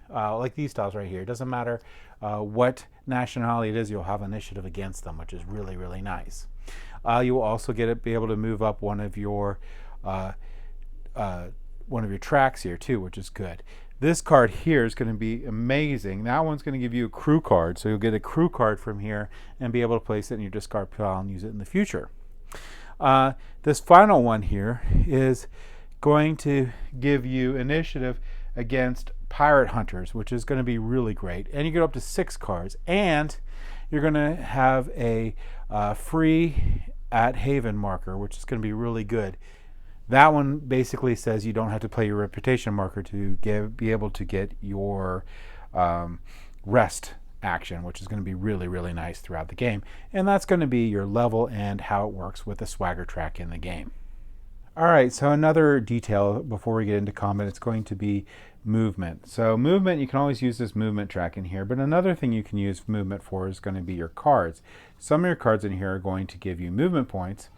like these tiles right here. It doesn't matter what nationality it is, you'll have initiative against them, which is really, really nice. You will also be able to move up one of your tracks here too, which is good. This card here is going to be amazing. That one's going to give you a crew card, so you'll get a crew card from here and be able to place it in your discard pile and use it in the future. This final one here is going to give you initiative against pirate hunters, which is going to be really great. And you get up to 6 cards, and you're going to have a free at Haven marker, which is going to be really good. That one basically says you don't have to play your reputation marker to be able to get your rest action, which is going to be really, really nice throughout the game. And that's going to be your level and how it works with the swagger track in the game. All right, so another detail before we get into combat, it's going to be movement. So movement, you can always use this movement track in here, but another thing you can use movement for is going to be your cards. Some of your cards in here are going to give you movement points,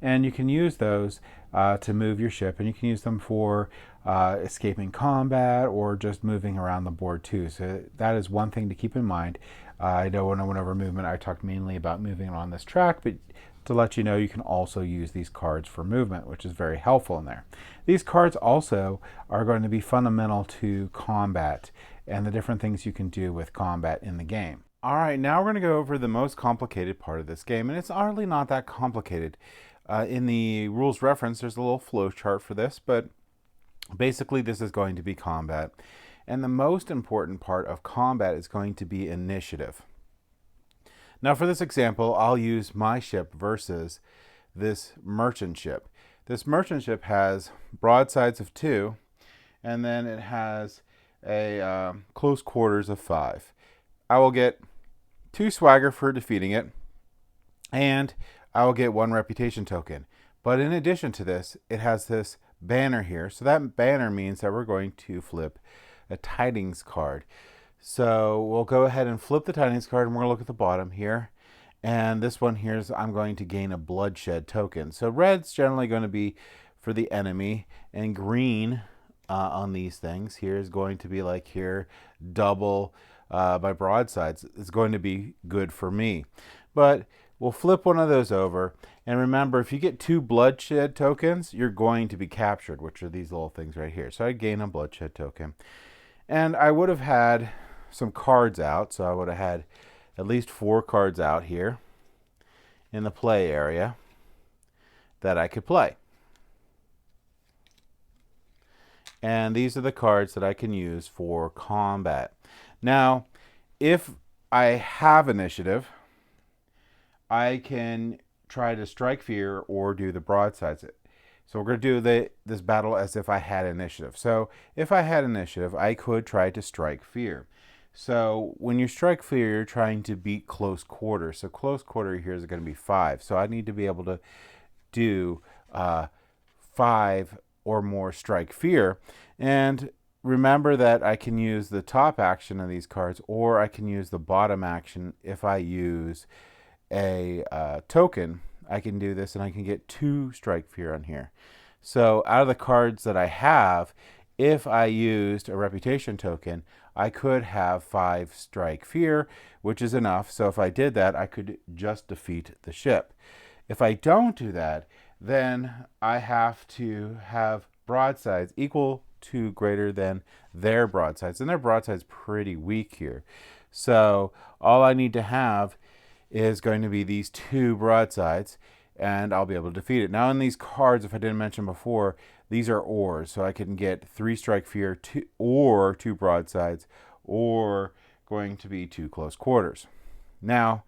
and you can use those to move your ship, and you can use them for escaping combat or just moving around the board too. So that is one thing to keep in mind. I know when I went over movement, I talked mainly about moving on this track, but to let you know, you can also use these cards for movement, which is very helpful in there. These cards also are going to be fundamental to combat and the different things you can do with combat in the game. All right, now we're going to go over the most complicated part of this game, and it's hardly not that complicated. In the rules reference, there's a little flow chart for this, but basically this is going to be combat. And the most important part of combat is going to be initiative. Now for this example, I'll use my ship versus this merchant ship. This merchant ship has broadsides of 2, and then it has a close quarters of 5. I will get 2 swagger for defeating it, and I will get 1 reputation token. But in addition to this, it has this banner here. So that banner means that we're going to flip a tidings card. So we'll go ahead and flip the tidings card, and we're going to look at the bottom here. And this one here is I'm going to gain a bloodshed token. So red's generally going to be for the enemy, and green on these things here is going to be like here, double my broadsides. It's going to be good for me. But we'll flip one of those over. And remember, if you get 2 bloodshed tokens, you're going to be captured, which are these little things right here. So I gain a bloodshed token. And I would have had some cards out, so I would have had at least 4 cards out here in the play area that I could play. And these are the cards that I can use for combat. Now, if I have initiative, I can try to strike fear or do the broadsides. So we're going to do this battle as if I had initiative. So if I had initiative, I could try to strike fear. So when you strike fear, you're trying to beat close quarter. So close quarter here is going to be 5. So I need to be able to do 5 or more strike fear. And remember that I can use the top action of these cards, or I can use the bottom action if I use a token. I can do this, and I can get 2 strike fear on here. So out of the cards that I have, if I used a reputation token, I could have 5 strike fear, which is enough. So if I did that, I could just defeat the ship. If I don't do that, then I have to have broadsides equal to greater than their broadsides. And their broadside's pretty weak here. So all I need to have is going to be these 2 broadsides, and I'll be able to defeat it. Now in these cards, if I didn't mention before, these are ors, so I can get 3 strike fear or 2 broadsides, or going to be 2 close quarters. Now,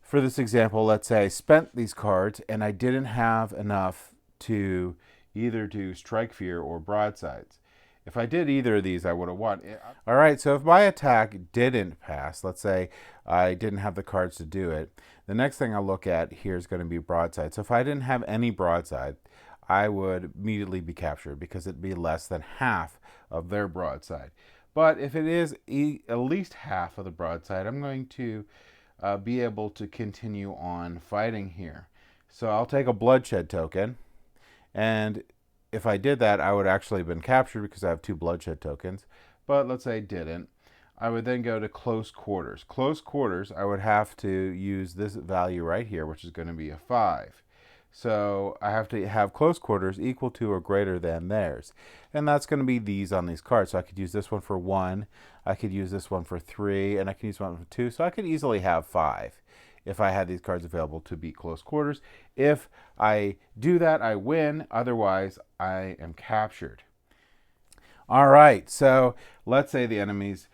for this example, let's say I spent these cards and I didn't have enough to either do strike fear or broadsides. If I did either of these, I would have won. All right, so if my attack didn't pass, let's say I didn't have the cards to do it, the next thing I'll look at here is going to be broadside. So if I didn't have any broadside, I would immediately be captured because it'd be less than half of their broadside. But if it is at least half of the broadside, I'm going to be able to continue on fighting here. So I'll take a bloodshed token, and if I did that, I would actually have been captured because I have 2 bloodshed tokens. But let's say I didn't. I would then go to close quarters. Close quarters, I would have to use this value right here, which is going to be a 5. So I have to have close quarters equal to or greater than theirs. And that's going to be these on these cards. So I could use this one for 1, I could use this one for 3, and I can use one for 2. So I could easily have 5 if I had these cards available to beat close quarters. If I do that, I win. Otherwise, I am captured. All right, so let's say the enemy's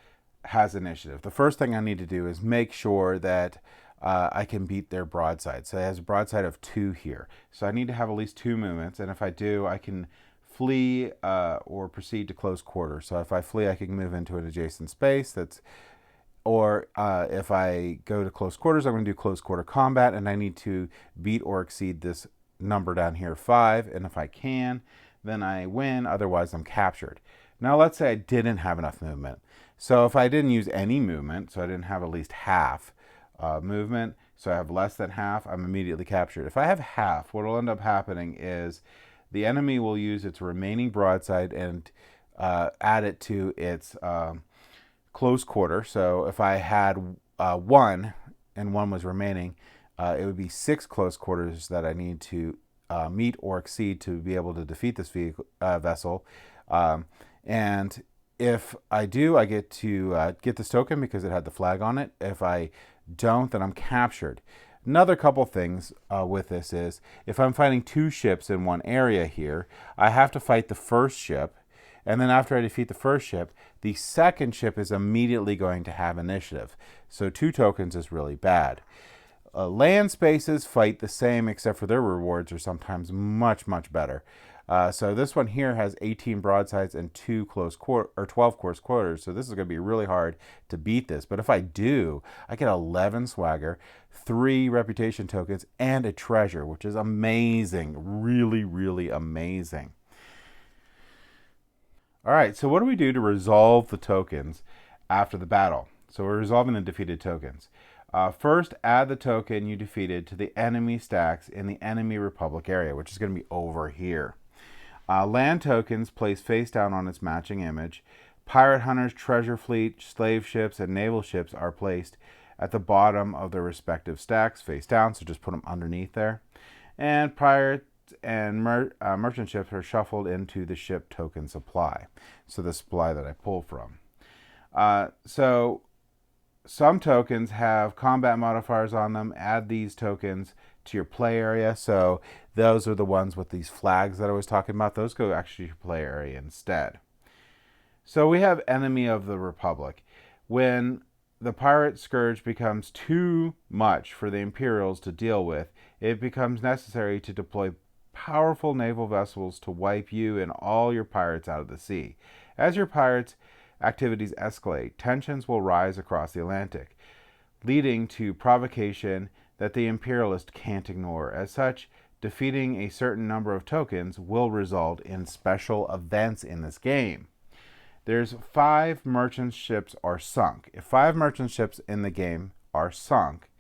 has initiative. The first thing I need to do is make sure that I can beat their broadside. So it has a broadside of 2 here. So I need to have at least 2 movements, and if I do, I can flee or proceed to close quarter. So if I flee, I can move into an adjacent space. Or if I go to close quarters, I'm going to do close quarter combat, and I need to beat or exceed this number down here 5, and if I can, then I win, otherwise I'm captured. Now let's say I didn't have enough movement. So if I didn't use any movement, so I didn't have at least half movement, so I have less than half, I'm immediately captured. If I have half, what will end up happening is the enemy will use its remaining broadside and add it to its close quarter. So if I had 1 and 1 was remaining, it would be 6 close quarters that I need to meet or exceed to be able to defeat this vessel. And if I do, I get to get this token because it had the flag on it. If I don't, then I'm captured. Another couple things with this is, if I'm fighting 2 ships in one area here, I have to fight the first ship, and then after I defeat the first ship, the second ship is immediately going to have initiative. So 2 tokens is really bad. Land spaces fight the same, except for their rewards are sometimes much, much better. So this one here has 18 broadsides and 2 close quarter or 12 close quarters. So this is going to be really hard to beat this. But if I do, I get 11 swagger, 3 reputation tokens, and a treasure, which is amazing. Really, really amazing. All right, so what do we do to resolve the tokens after the battle? So we're resolving the defeated tokens. First, add the token you defeated to the enemy stacks in the enemy republic area, which is going to be over here. Land tokens placed face down on its matching image. Pirate hunters, treasure fleet, slave ships, and naval ships are placed at the bottom of their respective stacks face down, so just put them underneath there. And pirates and merchant ships are shuffled into the ship token supply, so the supply that I pulled from. So some tokens have combat modifiers on them. Add these tokens to your play area. So those are the ones with these flags that I was talking about. Those go actually to your play area instead. So we have Enemy of the Republic. When the pirate scourge becomes too much for the Imperials to deal with, it becomes necessary to deploy powerful naval vessels to wipe you and all your pirates out of the sea. As your pirates' activities escalate, tensions will rise across the Atlantic, leading to provocation that the Imperialist can't ignore. As such, defeating a certain number of tokens will result in special events in this game. There's 5 merchant ships are sunk. If 5 merchant ships in the game are sunk,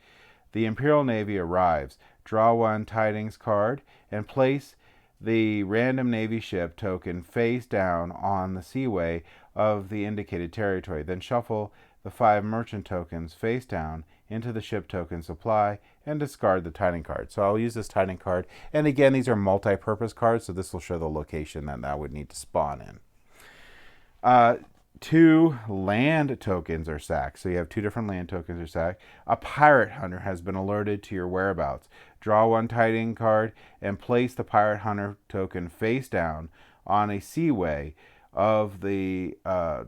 the Imperial Navy arrives. Draw 1 tidings card and place the random Navy ship token face down on the seaway of the indicated territory. Then shuffle the 5 merchant tokens face down into the ship token supply and discard the tiding card. So I'll use this tiding card. And again, these are multi-purpose cards, so this will show the location that I would need to spawn in. 2 land tokens are sacked. So you have 2 different land tokens are sacked. A pirate hunter has been alerted to your whereabouts. Draw 1 tiding card and place the pirate hunter token face down on a seaway of the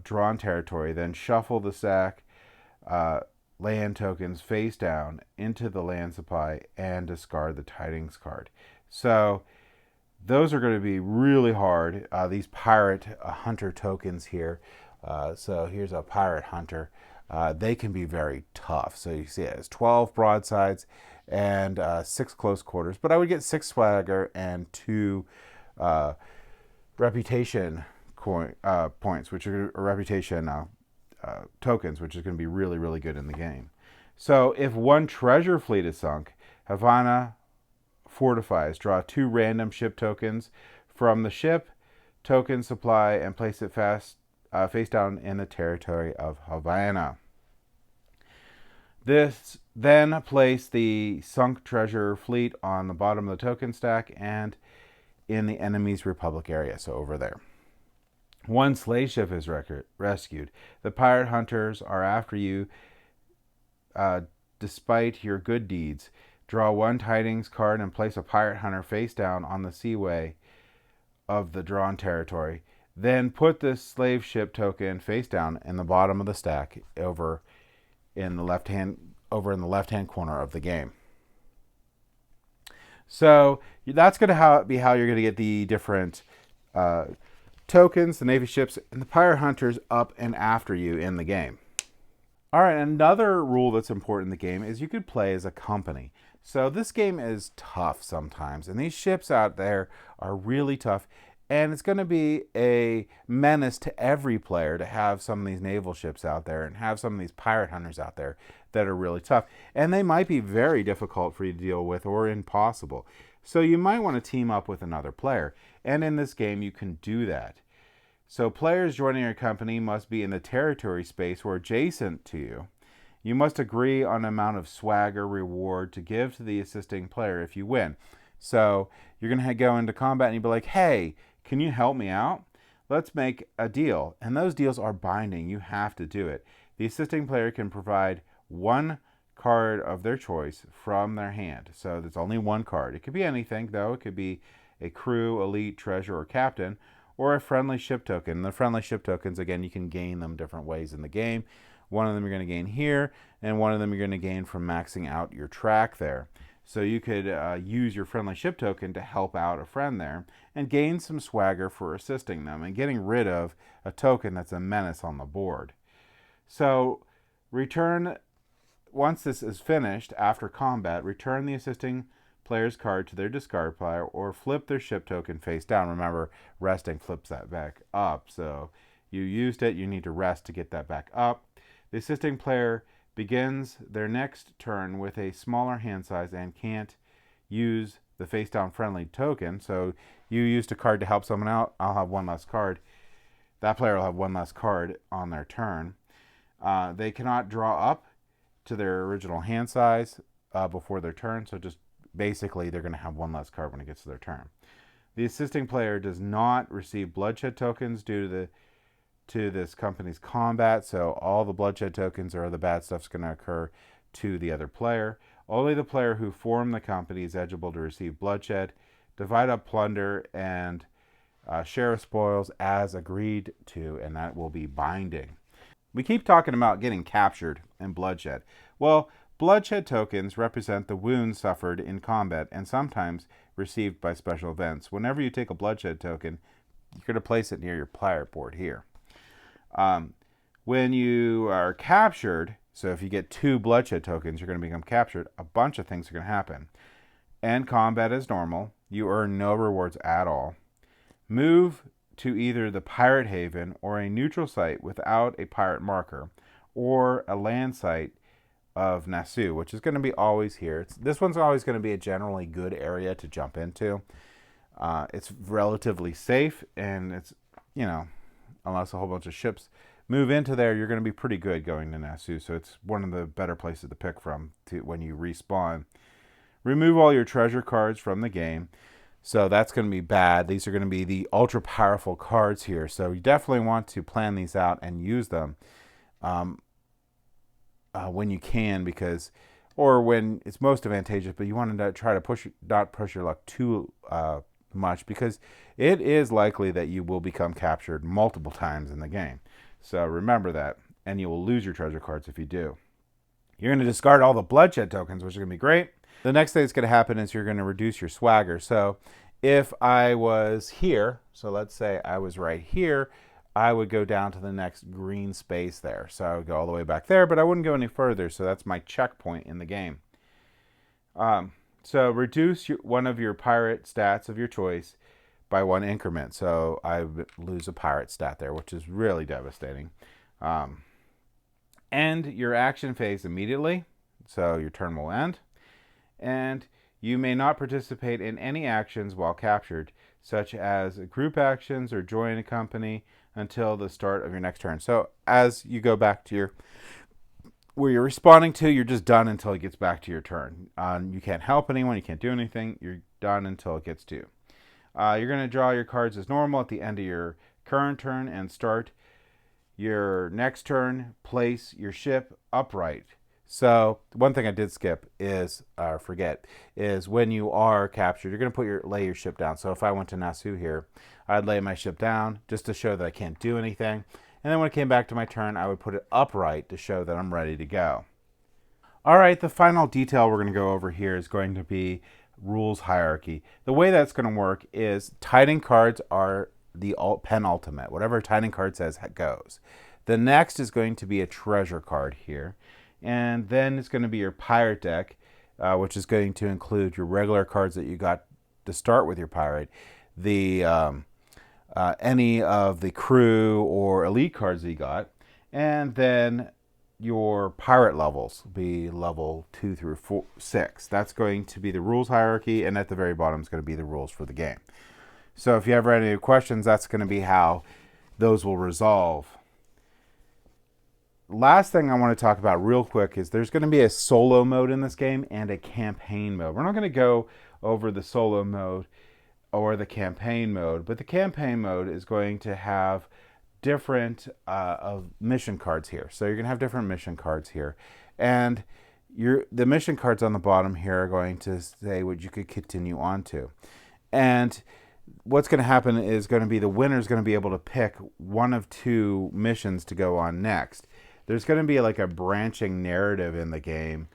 drawn territory. Then shuffle the sack land tokens face down into the land supply and discard the tidings card. So those are going to be really hard. These pirate hunter tokens here. So here's a pirate hunter. They can be very tough. So you see it has 12 broadsides and 6 close quarters. But I would get 6 swagger and 2 reputation points, which are reputation tokens, which is going to be really, really good in the game. So if 1 treasure fleet is sunk, Havana fortifies. Draw 2 random ship tokens from the ship token supply and place it face down in the territory of Havana. This then place the sunk treasure fleet on the bottom of the token stack and in the enemy's republic area, so over there. 1 slave ship is rescued. The pirate hunters are after you despite your good deeds. Draw 1 tidings card and place a pirate hunter face down on the seaway of the drawn territory. Then put this slave ship token face down in the bottom of the stack over in the left-hand corner of the game. So that's going to be how you're going to get the different tokens, the Navy ships, and the pirate hunters up and after you in the game. All right, another rule that's important in the game is you could play as a company. So this game is tough sometimes, and these ships out there are really tough. And it's going to be a menace to every player to have some of these naval ships out there and have some of these pirate hunters out there that are really tough. And they might be very difficult for you to deal with or impossible. So you might want to team up with another player. And in this game, you can do that. So players joining your company must be in the territory space or adjacent to you. You must agree on an amount of swag or reward to give to the assisting player if you win. So you're going to go into combat and you'll be like, hey, can you help me out? Let's make a deal. And those deals are binding. You have to do it. The assisting player can provide one card of their choice from their hand. So there's only one card. It could be anything, though. It could be a crew, elite, treasure, or captain, or a friendly ship token. The friendly ship tokens, again, you can gain them different ways in the game. One of them you're going to gain here, and one of them you're going to gain from maxing out your track there. So you could use your friendly ship token to help out a friend there and gain some swagger for assisting them and getting rid of a token that's a menace on the board. So once this is finished, after combat, return the assisting player's card to their discard pile or flip their ship token face down. Remember, resting flips that back up. So you used it, you need to rest to get that back up. The assisting player begins their next turn with a smaller hand size and can't use the face down friendly token. So you used a card to help someone out, I'll have one less card. That player will have one less card on their turn. They cannot draw up to their original hand size before their turn, so just basically they're going to have one less card when it gets to their turn. The assisting player does not receive bloodshed tokens due to this company's combat, so all the bloodshed tokens or the bad stuff's going to occur to the other player. Only the player who formed the company is eligible to receive bloodshed. Divide up plunder and share spoils as agreed to, and that will be binding. We keep talking about getting captured and bloodshed. Well, bloodshed tokens represent the wounds suffered in combat and sometimes received by special events. Whenever you take a bloodshed token, you're going to place it near your pirate board here. When you are captured, so if you get 2 bloodshed tokens, you're going to become captured, a bunch of things are going to happen. End combat as normal. You earn no rewards at all. Move to either the pirate haven or a neutral site without a pirate marker, or a land site of Nassau, which is going to be always here. This one's always going to be a generally good area to jump into. It's relatively safe, and it's, unless a whole bunch of ships move into there, you're going to be pretty good going to Nassau. So it's one of the better places to pick from when you respawn. Remove all your treasure cards from the game. So that's going to be bad. These are going to be the ultra powerful cards here. So you definitely want to plan these out and use them when you can, or when it's most advantageous, but you want to try to not push your luck too much, because it is likely that you will become captured multiple times in the game. So remember that, and you will lose your treasure cards if you do. You're going to discard all the bloodshed tokens, which is going to be great. The next thing that's going to happen is you're going to reduce your swagger. So if I was here, so let's say I was right here, I would go down to the next green space there. So I would go all the way back there, but I wouldn't go any further. So that's my checkpoint in the game. So reduce one of your pirate stats of your choice by 1 increment. So I would lose a pirate stat there, which is really devastating. End your action phase immediately. So your turn will end. And you may not participate in any actions while captured, such as group actions or join a company, until the start of your next turn. So as you go back to where you're responding to, you're just done until it gets back to your turn. You can't help anyone, you can't do anything, you're done until it gets to you. You're going to draw your cards as normal at the end of your current turn and start your next turn. Place your ship upright. So one thing I did skip is, is when you are captured, you're going to lay your ship down. So if I went to Nassau here, I'd lay my ship down just to show that I can't do anything. And then when it came back to my turn, I would put it upright to show that I'm ready to go. All right, the final detail we're going to go over here is going to be rules hierarchy. The way that's going to work is tiding cards are the penultimate. Whatever a tiding card says goes. The next is going to be a treasure card here. And then it's going to be your pirate deck. which is going to include your regular cards that you got to start with your pirate, the any of the crew or elite cards that you got, and then your pirate levels be level 2 through 6. That's going to be the rules hierarchy, and at the very bottom is going to be the rules for the game. So if you ever have any questions, that's going to be how those will resolve. Last thing I want to talk about real quick is there's going to be a solo mode in this game and a campaign mode. We're not going to go over the solo mode or the campaign mode, but the campaign mode is going to have different of mission cards here. So you're going to have different mission cards here, and the mission cards on the bottom here are going to say what you could continue on to. And what's going to happen is going to be the winner is going to be able to pick one of 2 missions to go on next. There's going to be like a branching narrative in the game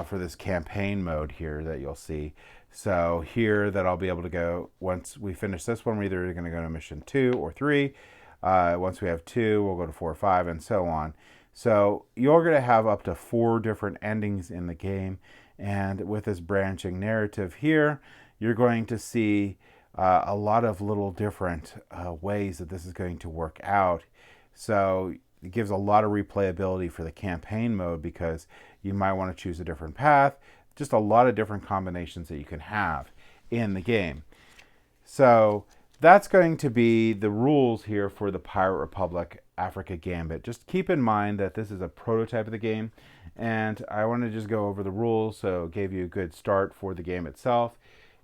for this campaign mode here that you'll see. So here that I'll be able to go, once we finish this one, we're either going to go to mission 2 or 3. Once we have 2, we'll go to 4 or 5, and so on. So you're going to have up to 4 different endings in the game. And with this branching narrative here, you're going to see a lot of little different ways that this is going to work out. So it gives a lot of replayability for the campaign mode because you might want to choose a different path. Just a lot of different combinations that you can have in the game. So that's going to be the rules here for the Pirate Republic Africa Gambit. Just keep in mind that this is a prototype of the game, and I want to just go over the rules so it gave you a good start for the game itself,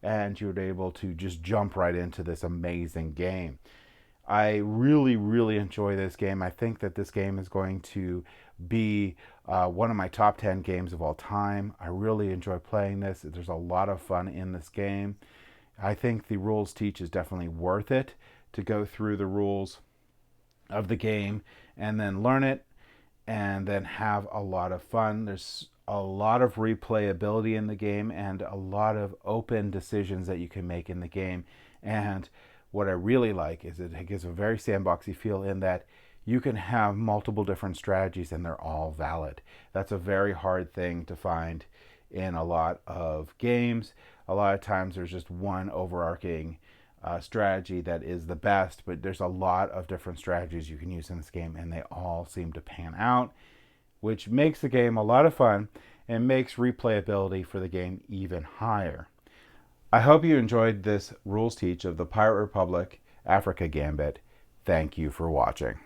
and you were able to just jump right into this amazing game. I really, really enjoy this game. I think that this game is going to be one of my top 10 games of all time. I really enjoy playing this. There's a lot of fun in this game. I think the rules teach is definitely worth it to go through the rules of the game and then learn it and then have a lot of fun. There's a lot of replayability in the game and a lot of open decisions that you can make in the game. And what I really like is it gives a very sandboxy feel in that you can have multiple different strategies and they're all valid. That's a very hard thing to find in a lot of games. A lot of times there's just one overarching strategy that is the best, but there's a lot of different strategies you can use in this game and they all seem to pan out, which makes the game a lot of fun and makes replayability for the game even higher. I hope you enjoyed this rules teach of the Pirate Republic Africa Gambit. Thank you for watching.